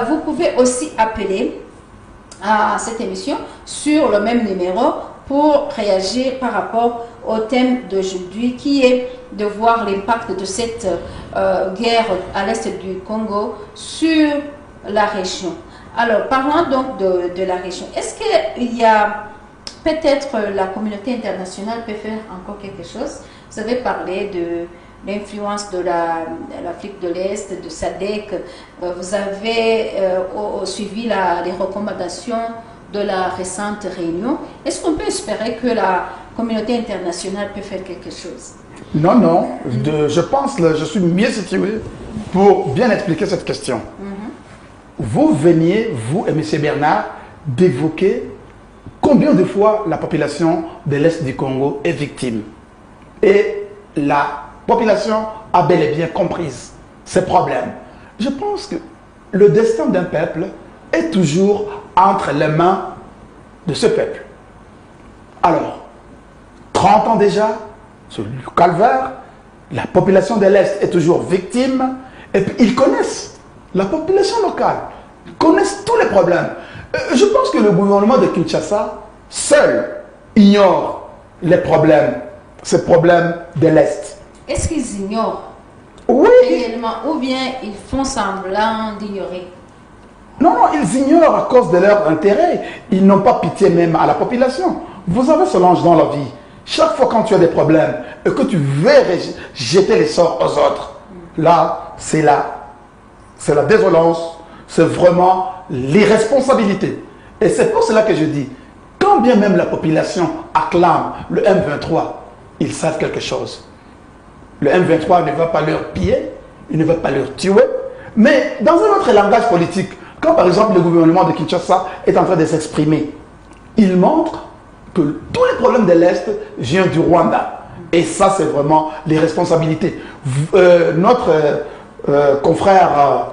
Vous pouvez aussi appeler à cette émission sur le même numéro pour réagir par rapport au thème d'aujourd'hui qui est de voir l'impact de cette guerre à l'est du Congo sur la région. Alors, parlons donc de la région. Est-ce qu'il y a peut-être la communauté internationale peut faire encore quelque chose? Vous avez parlé de l'influence de l'Afrique de l'Est, de SADC. Vous avez suivi les recommandations de la récente réunion. Est-ce qu'on peut espérer que la communauté internationale peut faire quelque chose? Non, non. Je pense que je suis mieux situé pour bien expliquer cette question. Vous veniez, vous et M. Bernard, d'évoquer combien de fois la population de l'Est du Congo est victime. Et la population a bel et bien compris ces problèmes. Je pense que le destin d'un peuple est toujours entre les mains de ce peuple. Alors, 30 ans déjà, sur le calvaire, la population de l'Est est toujours victime, et puis ils connaissent, la population locale, connaissent tous les problèmes. Je pense que le gouvernement de Kinshasa, seul, ignore les problèmes, ces problèmes de l'Est. Est-ce qu'ils ignorent Oui. réellement ou bien ils font semblant d'ignorer? Non, non, ils ignorent à cause de leur intérêt. Ils n'ont pas pitié même à la population. Vous avez ce linge dans la vie. Chaque fois quand tu as des problèmes et que tu veux jeter les sorts aux autres, là, c'est la désolance, c'est vraiment l'irresponsabilité. Et c'est pour cela que je dis, quand bien même la population acclame le M23, ils savent quelque chose. Le M23 ne va pas leur piller, il ne va pas leur tuer, mais dans un autre langage politique, quand par exemple le gouvernement de Kinshasa est en train de s'exprimer, il montre que tous les problèmes de l'Est viennent du Rwanda. Et ça, c'est vraiment les responsabilités. Notre confrère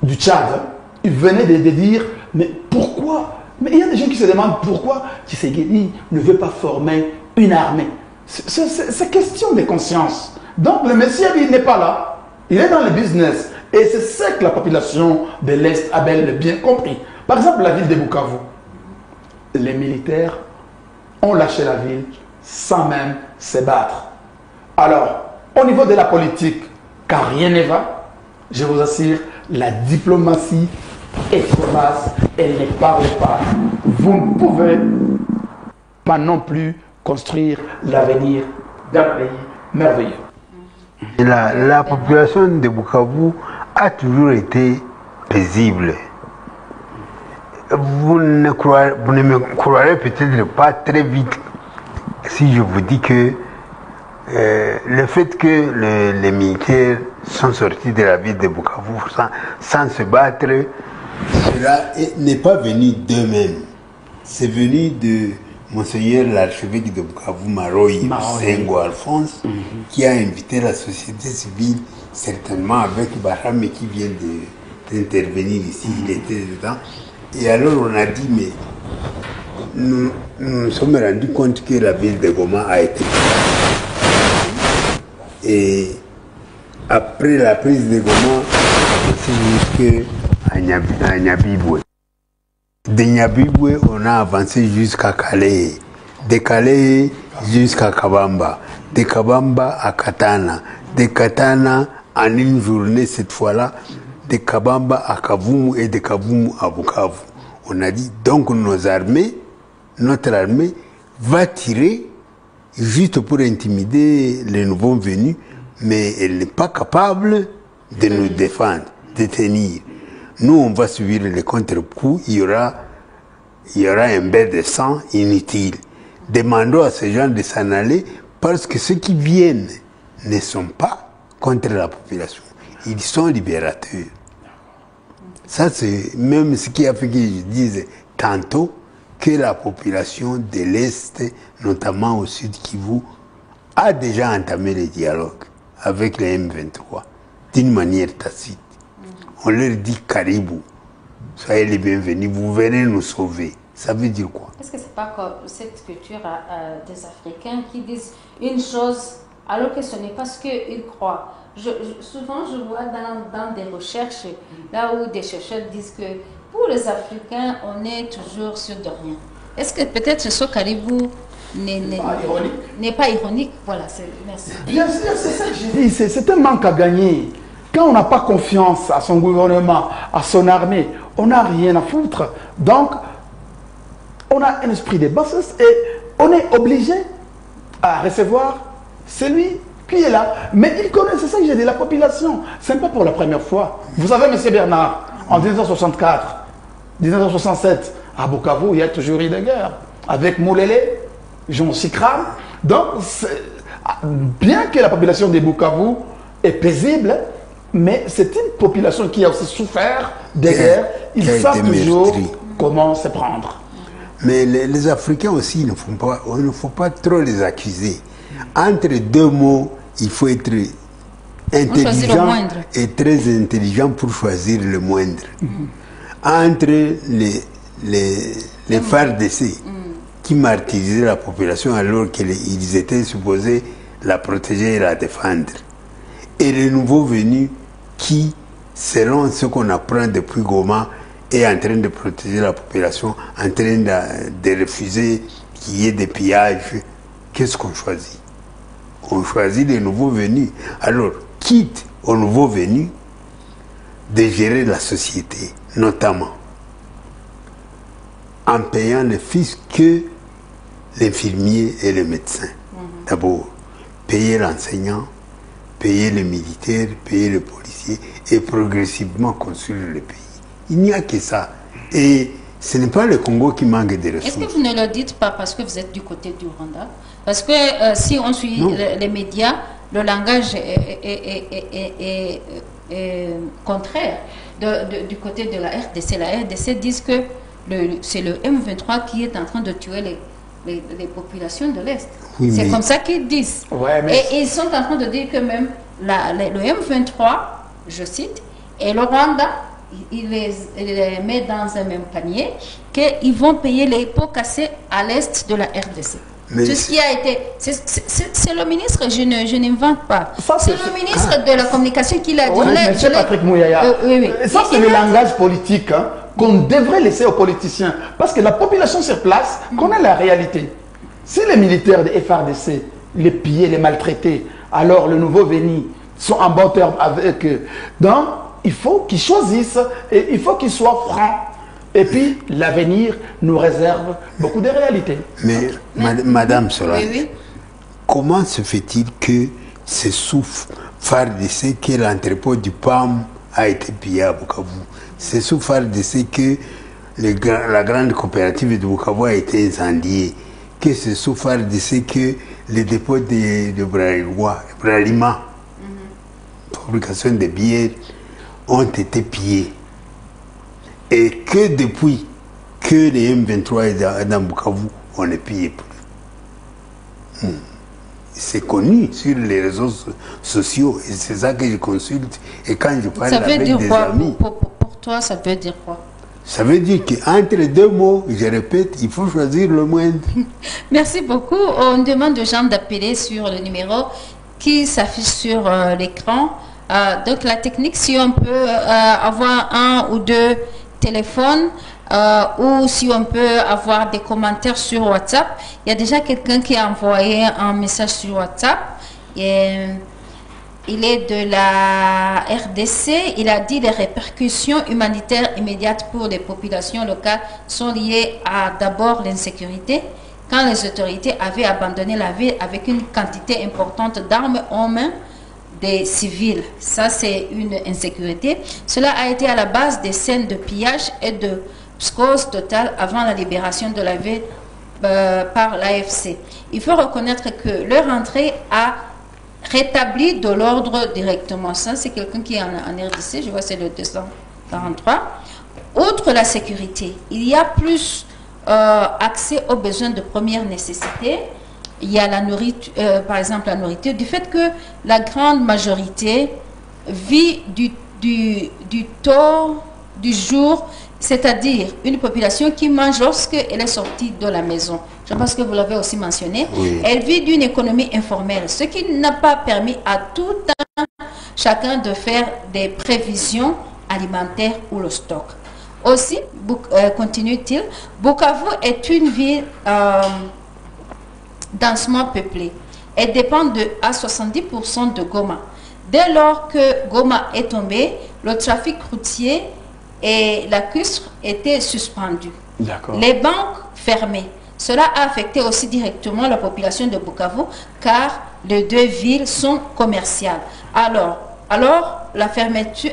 du Tchad, il venait de dire, mais pourquoi? Mais il y a des gens qui se demandent pourquoi Tshisekedi ne veut pas former une armée. C'est question de conscience. Donc le Messie, il n'est pas là. Il est dans le business. Et c'est ça que la population de l'Est a bel et bien compris. Par exemple, la ville de Bukavu. Les militaires ont lâché la ville sans même se battre. Alors, au niveau de la politique, car rien ne va, je vous assure, la diplomatie est efficace, elle ne parle pas. Vous ne pouvez pas non plus construire l'avenir d'un pays merveilleux. La population de Bukavu a toujours été paisible. Vous ne me croirez peut-être pas très vite si je vous dis que le fait que les militaires sont sortis de la ville de Bukavu sans se battre, cela n'est pas venu d'eux-mêmes. C'est venu de Monseigneur l'archevêque de Bukavu, Maroyi Sengo Alphonse, qui a invité la société civile, certainement avec Bahram qui vient d'intervenir ici, il était dedans. Et alors on a dit, mais nous nous sommes rendus compte que la ville de Goma a été prise. Et après la prise de Goma, c'est jusqu'à Nyabibwe. De Nyabibwe, on a avancé jusqu'à Calais. De Calais jusqu'à Kabamba. De Kabamba à Katana. De Katana, en une journée cette fois-là, de Kabamba à Kavumu et de Kavumu à Bukavu. On a dit donc nos armées, notre armée va tirer juste pour intimider les nouveaux venus, mais elle n'est pas capable de nous défendre, de tenir. Nous, on va subir les contre-coups, il y aura un bain de sang inutile. Demandons à ces gens de s'en aller parce que ceux qui viennent ne sont pas contre la population. Ils sont libérateurs. Ça, c'est même ce qui a fait que je dise tantôt que la population de l'Est, notamment au Sud Kivu, a déjà entamé le dialogue avec les M23 d'une manière tacite. On leur dit Caribou, soyez les bienvenus, vous venez nous sauver. Ça veut dire quoi? Est-ce que ce n'est pas comme cette culture des Africains qui disent une chose alors que ce n'est pas ce qu'ils croient? Souvent, je vois dans des recherches, là où des chercheurs disent que pour les Africains, on est toujours sûr de rien. Est-ce que peut-être ce Caribou n'est pas ironique? Voilà, merci. Bien sûr, c'est ça que j'ai dit, c'est un manque à gagner. Quand on n'a pas confiance à son gouvernement, à son armée, on n'a rien à foutre. Donc, on a un esprit de bassesse et on est obligé à recevoir celui qui est là. Mais il connaît, c'est ça que j'ai dit, la population. Ce n'est pas pour la première fois. Vous savez, M. Bernard, en 1964, 1967, à Bukavu, il y a toujours eu des guerres. Avec Moulele, Jean Sikram. Donc, Bien que la population de Bukavu est paisible, mais c'est une population qui a aussi souffert des guerres. Ils savent toujours comment se prendre. Mais les Africains aussi, il ne faut pas trop les accuser. Entre deux mots, il faut être intelligent et très intelligent pour choisir le moindre. Entre les FARDC qui martyrisaient la population alors qu'ils étaient supposés la protéger et la défendre, et les nouveaux venus qui, selon ce qu'on apprend depuis Goma, est en train de protéger la population, en train de refuser qu'il y ait des pillages, qu'est-ce qu'on choisit? On choisit les nouveaux venus. Alors, quitte aux nouveaux venus de gérer la société, notamment en payant le fisc que l'infirmier et le médecin. D'abord, payer l'enseignant, payer les militaires, payer les policiers et progressivement construire le pays. Il n'y a que ça. Et ce n'est pas le Congo qui manque de ressources. Est-ce que vous ne le dites pas parce que vous êtes du côté du Rwanda? Parce que si on suit les médias, le langage est contraire du côté de la RDC. La RDC dit que c'est le M23 qui est en train de tuer les populations de l'Est. Oui, c'est comme ça qu'ils disent. Ouais, et ils sont en train de dire que même le M23, je cite, et le Rwanda, il les met dans un même panier, qu'ils vont payer les pots cassés à l'Est de la RDC. Mais tout ce qui a été... C'est le ministre, je n'invente pas. C'est le ministre de la communication qui l'a dit. Oui, M. Patrick Mouyaya. Ça, c'est le langage politique qu'on devrait laisser aux politiciens. Parce que la population sur place connaît la réalité. Si les militaires de FARDC les pillaient, les maltraitaient, alors les nouveaux venus sont en bon terme avec eux. Donc, il faut qu'ils choisissent et il faut qu'ils soient francs. Et puis, l'avenir nous réserve beaucoup de réalités. Mais, Madame Solange, comment se fait-il que c'est sous FARDC que l'entrepôt du PAM a été pillé à Bukavu? C'est sous FARDC que la grande coopérative de Bukavu a été incendiée. Que c'est sous FARDC que les dépôts de Bralima, fabrication de bières, ont été pillés. Et que depuis que les M23 est dans Bukavu, on ne pille plus. C'est connu sur les réseaux sociaux et c'est ça que je consulte. Et quand je parle avec des amis... Pour toi, ça veut dire quoi? Ça veut dire qu'entre les deux mots, je répète, il faut choisir le moindre. Merci beaucoup. On demande aux gens d'appeler sur le numéro qui s'affiche sur l'écran. Donc la technique, si on peut avoir un ou deux téléphones ou si on peut avoir des commentaires sur WhatsApp. Il y a déjà quelqu'un qui a envoyé un message sur WhatsApp. Et il est de la RDC. Il a dit les répercussions humanitaires immédiates pour les populations locales sont liées à d'abord l'insécurité. Quand les autorités avaient abandonné la ville avec une quantité importante d'armes en main des civils. Ça, c'est une insécurité. Cela a été à la base des scènes de pillage et de psychose totale avant la libération de la ville par l'AFC. Il faut reconnaître que leur entrée a rétabli de l'ordre directement. Ça, c'est quelqu'un qui est en RDC. Je vois, c'est le 243. Outre la sécurité, il y a plus accès aux besoins de première nécessité. Il y a la nourriture, par exemple la nourriture, du fait que la grande majorité vit du taux du jour, c'est-à-dire une population qui mange lorsqu'elle est sortie de la maison. Je pense que vous l'avez aussi mentionné. Oui. Elle vit d'une économie informelle, ce qui n'a pas permis à tout un chacun de faire des prévisions alimentaires ou le stock. Aussi, continue-t-il, Bukavu est une ville densément peuplée. Elle dépend à 70% de Goma. Dès lors que Goma est tombé, le trafic routier et la CUSR étaient suspendus. Les banques fermées. Cela a affecté aussi directement la population de Bukavu car les deux villes sont commerciales. Alors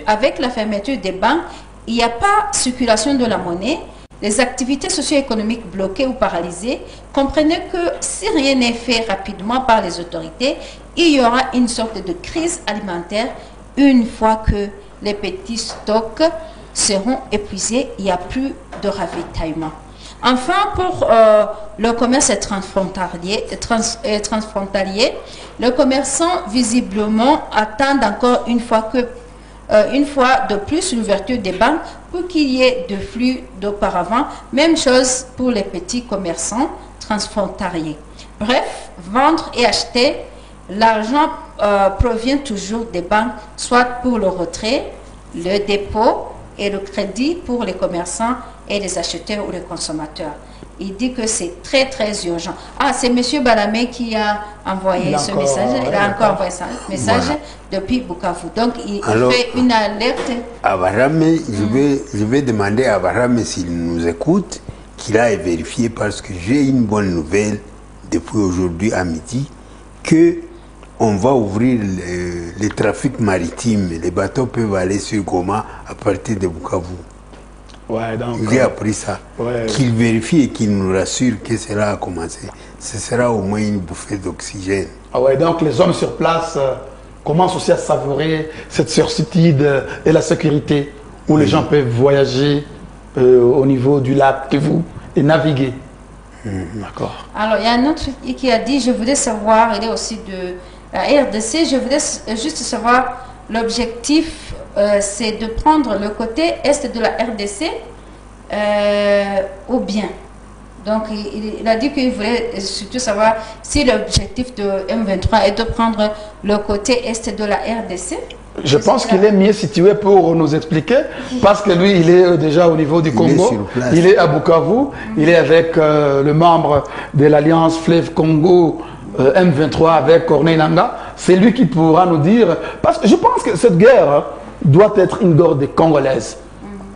avec la fermeture des banques, il n'y a pas circulation de la monnaie les activités socio-économiques bloquées ou paralysées, comprenez que si rien n'est fait rapidement par les autorités, il y aura une sorte de crise alimentaire une fois que les petits stocks seront épuisés, il n'y a plus de ravitaillement. Enfin, pour le commerce transfrontalier, le commerçant visiblement attend encore une fois de plus l'ouverture des banques pour qu'il y ait de flux d'auparavant. Même chose pour les petits commerçants transfrontaliers. Bref, vendre et acheter, l'argent provient toujours des banques, soit pour le retrait, le dépôt et le crédit pour les commerçants et les acheteurs ou les consommateurs. Il dit que c'est très très urgent. Ah, c'est M. Balamé qui a envoyé ce message. Il a encore envoyé ce message depuis Bukavu. Donc il fait une alerte. Abaramé, je vais demander à Abaramé s'il nous écoute, qu'il aille vérifier parce que j'ai une bonne nouvelle depuis aujourd'hui à midi que on va ouvrir le trafic maritime. Les bateaux peuvent aller sur Goma à partir de Bukavu. Ouais, donc, j'ai appris ça. Qu'il vérifie et qu'il nous rassure que cela a commencé. Ce sera au moins une bouffée d'oxygène. Ah ouais, donc les hommes sur place commencent aussi à savourer cette certitude et la sécurité où les gens peuvent voyager au niveau du lac Kivu et naviguer. D'accord. Alors, il y a un autre qui a dit, je voulais savoir, il est aussi de la RDC, je voulais juste savoir l'objectif, c'est de prendre le côté est de la RDC ou bien. Donc, il a dit qu'il voulait surtout savoir si l'objectif de M23 est de prendre le côté est de la RDC. Je pense qu'il est mieux situé pour nous expliquer, parce que lui, il est déjà au niveau du Congo, il est à Bukavu, il est avec le membre de l'Alliance Fleuve Congo M23 avec Corneille Nangaa. C'est lui qui pourra nous dire, parce que je pense que cette guerre doit être une guerre des Congolaises,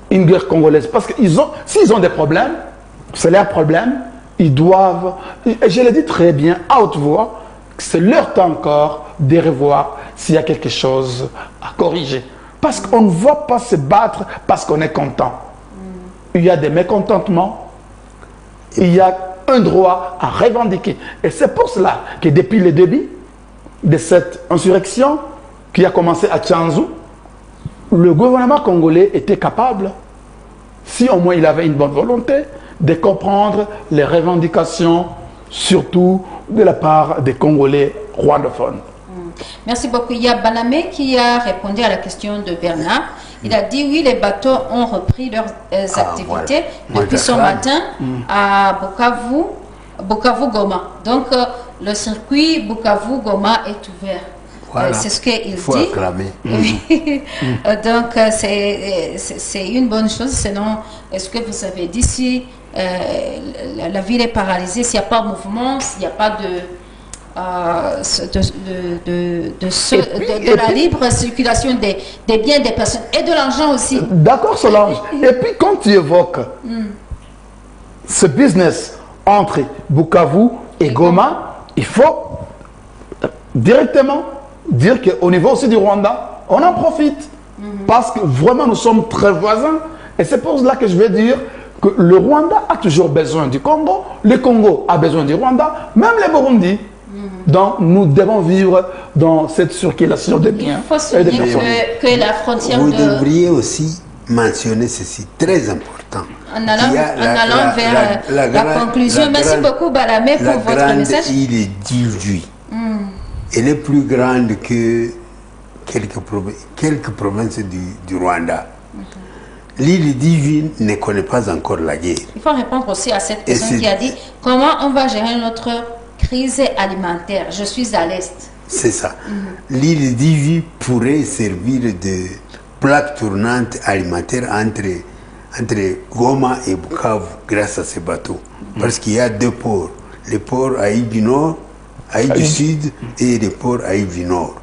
une guerre congolaise, parce que s'ils ont des problèmes, c'est leur problème, ils doivent, et je l'ai dit très bien à haute voix, c'est leur temps encore de revoir s'il y a quelque chose à corriger. Parce qu'on ne va pas se battre parce qu'on est content. Il y a des mécontentements, il y a un droit à revendiquer. Et c'est pour cela que depuis le début de cette insurrection qui a commencé à Tchanzu, le gouvernement congolais était capable, si au moins il avait une bonne volonté, de comprendre les revendications, surtout de la part des Congolais rwandophones. Merci beaucoup. Il y a Balamé qui a répondu à la question de Bernard. Il a dit oui, les bateaux ont repris leurs activités depuis ce matin à Bukavu-Goma. Donc le circuit Bukavu-Goma est ouvert. Voilà. C'est ce qu'il dit. Faut acclamer. Oui. Donc c'est une bonne chose. Sinon, est-ce que vous avez dit si la ville est paralysée, s'il n'y a pas de mouvement, s'il n'y a pas de la libre circulation des biens des personnes et de l'argent aussi. D'accord, Solange. Et puis quand tu évoques ce business entre Bukavu et Goma, il faut directement dire qu'au niveau aussi du Rwanda, on en profite. Parce que vraiment nous sommes très voisins. Et c'est pour cela que je vais dire que le Rwanda a toujours besoin du Congo, le Congo a besoin du Rwanda, même les Burundi. Donc nous devons vivre dans cette circulation de biens. Il faut souligner que la frontière Vous devriez aussi mentionner ceci, très important. En allant vers la conclusion. Merci beaucoup Balamé pour votre message. Il est d'Idjui. Elle est plus grande que quelques provinces du Rwanda. L'île d'Idjui ne connaît pas encore la guerre. Il faut répondre aussi à cette question qui a dit comment on va gérer notre crise alimentaire. Je suis à l'Est. C'est ça. L'île d'Idjui pourrait servir de plaque tournante alimentaire entre Goma et Bukavu grâce à ces bateaux. Parce qu'il y a deux ports. Le port Aïe du Nord, Aïe du Sud et le port Aïe du Nord.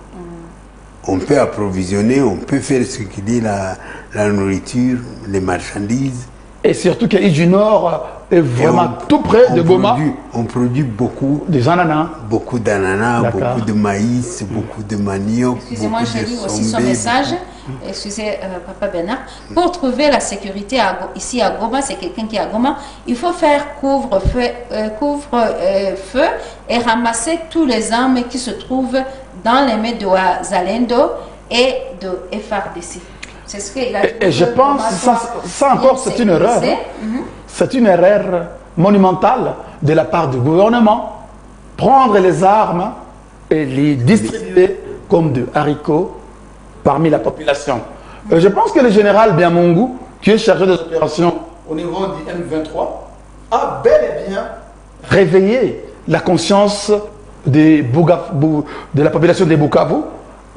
On peut approvisionner, on peut faire circuler la nourriture, les marchandises. Et surtout qu'Aïe du Nord est vraiment tout près de Goma. On produit beaucoup d'ananas. Beaucoup d'ananas, beaucoup de maïs, beaucoup de manioc. Excusez-moi, je lis aussi son message. excusez Papa Bernard, pour trouver la sécurité ici à Goma, c'est quelqu'un qui est à Goma, il faut faire couvre-feu et ramasser tous les armes qui se trouvent dans les mains de Zalendo et de FRDC. C'est ce qu'il a dit. Et je pense que ça encore, c'est une erreur. C'est une erreur monumentale de la part du gouvernement. Prendre les armes et les distribuer comme de haricots parmi la population. Je pense que le général Biamungu, qui est chargé des opérations au niveau du M23, a bel et bien réveillé la conscience de la population de Bukavu,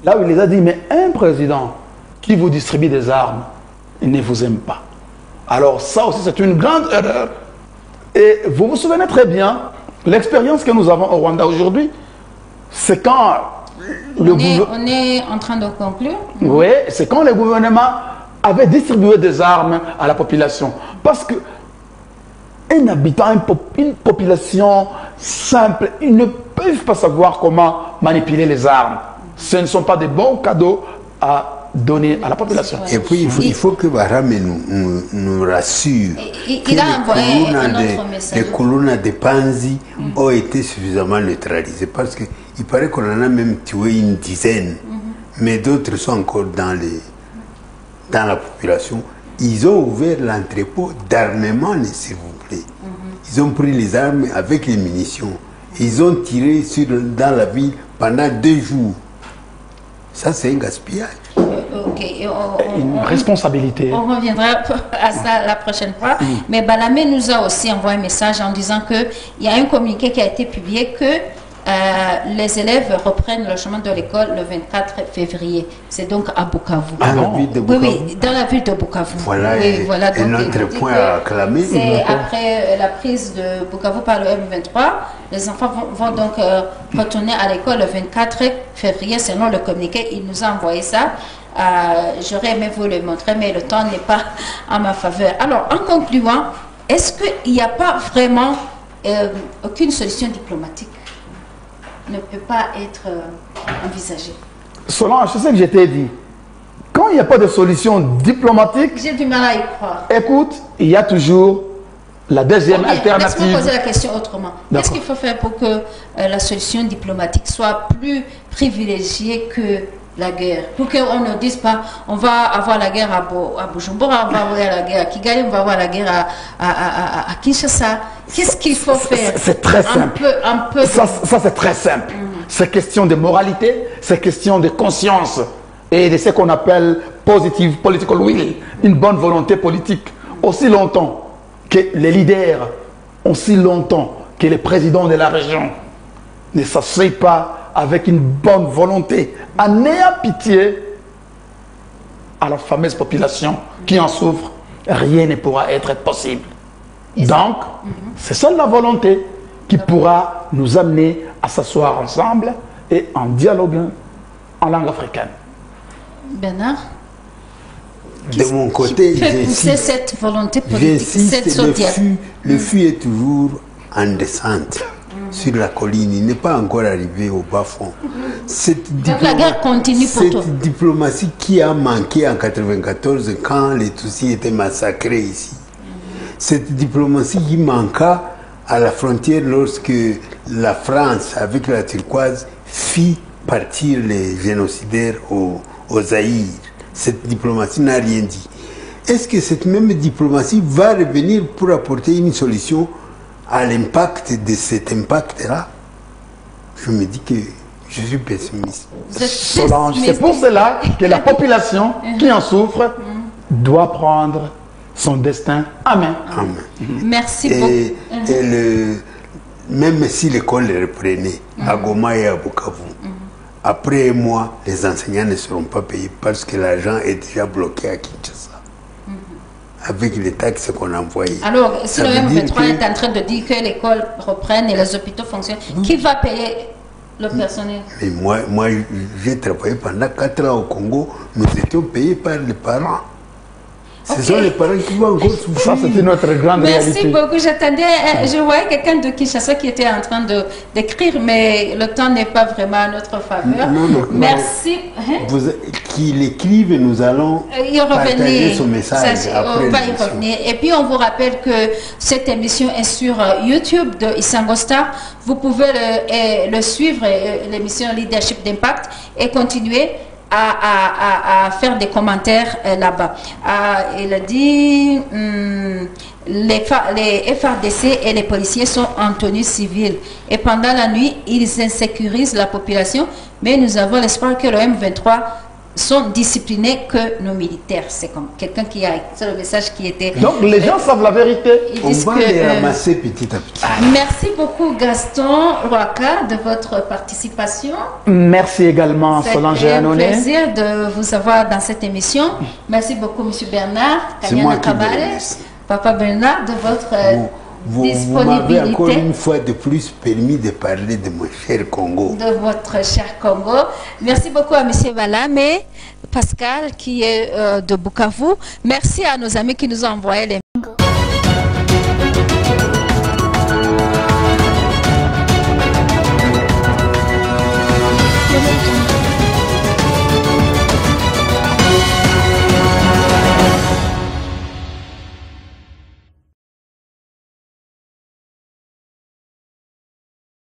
là où il les a dit, mais un président qui vous distribue des armes, il ne vous aime pas. Alors ça aussi, c'est une grande erreur. Et vous vous souvenez très bien, l'expérience que nous avons au Rwanda aujourd'hui, c'est quand on est en train de conclure. Oui, c'est quand le gouvernement avait distribué des armes à la population. Parce que un habitant, une population simple, ils ne peuvent pas savoir comment manipuler les armes. Ce ne sont pas des bons cadeaux à donner à la population. Et puis, il faut que Bahram nous rassure il a envoyé un autre message. Les colonnes de Panzi ont été suffisamment neutralisées parce qu'il paraît qu'on en a même tué une dizaine, mais d'autres sont encore dans la population. Ils ont ouvert l'entrepôt d'armement, s'il vous plaît. Ils ont pris les armes avec les munitions. Ils ont tiré dans la ville pendant 2 jours. Ça, c'est un gaspillage. Une responsabilité. On reviendra à ça la prochaine fois. Mais Balamé nous a aussi envoyé un message en disant qu'il y a un communiqué qui a été publié que les élèves reprennent le chemin de l'école le 24 février. C'est donc à Bukavu. Dans la ville de Bukavu. Oui, dans la ville de Bukavu. Voilà, voilà donc, un autre point à acclamer. C'est après la prise de Bukavu par le M23. Les enfants vont donc retourner à l'école le 24 février selon le communiqué. Il nous a envoyé ça. J'aurais aimé vous le montrer, mais le temps n'est pas en ma faveur. Alors, en concluant, est-ce qu'il n'y a pas vraiment aucune solution diplomatique ne peut pas être envisagée? Solange, c'est ce que je t'ai dit. Quand il n'y a pas de solution diplomatique, j'ai du mal à y croire. Écoute, il y a toujours la deuxième alternative. Laisse-moi poser la question autrement. Qu'est-ce qu'il faut faire pour que la solution diplomatique soit plus privilégiée que la guerre? Pour qu'on ne dise pas, on va avoir la guerre à Bujumbura, on va avoir la guerre à Kigali, on va avoir la guerre à Kinshasa. Qu'est-ce qu'il faut faire? C'est très simple. Ça c'est très simple. C'est question de moralité, c'est question de conscience et de ce qu'on appelle positive political will, une bonne volonté politique. Aussi longtemps que les leaders, aussi longtemps que les présidents de la région ne s'assoient pas avec une bonne volonté, en ayant pitié à la fameuse population qui en souffre, rien ne pourra être possible. Donc, c'est seule la volonté qui pourra nous amener à s'asseoir ensemble et en dialoguant en langue africaine. Bernard, de mon côté, pousser cette volonté politique, cette le fût est toujours en descente sur la colline. Il n'est pas encore arrivé au bas fond. Donc la guerre continue pour toi. Cette diplomatie qui a manqué en 1994 quand les Tutsis étaient massacrés ici. Cette diplomatie qui manqua à la frontière lorsque la France, avec la turquoise, fit partir les génocidaires au Zaïre. Cette diplomatie n'a rien dit. Est-ce que cette même diplomatie va revenir pour apporter une solution à l'impact de cet impact-là? Je me dis que je suis pessimiste. Solange, c'est pour cela que la population qui en souffre doit prendre son destin à main. Merci beaucoup. Et même si l'école reprenait à Goma et à Bukavu, après un mois, les enseignants ne seront pas payés parce que l'argent est déjà bloqué à Kinshasa. Avec les taxes qu'on a envoyées. Alors, si le M23 est en train de dire que l'école reprenne et les hôpitaux fonctionnent, qui va payer le personnel? Mais moi j'ai travaillé pendant 4 ans au Congo, nous étions payés par les parents. Ce sont les parents qui vont encore souffrir. Ça, c'était notre grande réalité. Merci beaucoup. J'attendais, je voyais quelqu'un de Kinshasa qui était en train d'écrire, mais le temps n'est pas vraiment à notre faveur. Non. Merci. Qu'il écrive et nous allons partager son message. On va y revenir. Et puis, on vous rappelle que cette émission est sur YouTube de Isango Star. Vous pouvez le suivre, l'émission Leadership d'Impact, et continuer à faire des commentaires là-bas. Il a dit les FARDC et les policiers sont en tenue civile et pendant la nuit ils insécurisent la population, mais nous avons l'espoir que le M23 sont disciplinés que nos militaires. C'est comme quelqu'un qui a... C'est le message qui était... Donc les gens savent la vérité. On va les ramasser petit à petit. Merci beaucoup Gaston Rwaka de votre participation. Merci également Solange Anoné. C'est un plaisir de vous avoir dans cette émission. Merci beaucoup Monsieur Bernard. C'est moi qui vous remercie. Papa Bernard de votre... Vous m'avez encore une fois de plus permis de parler de mon cher Congo. De votre cher Congo. Merci beaucoup à M. Valame, Pascal qui est de Bukavu. Merci à nos amis qui nous ont envoyé les...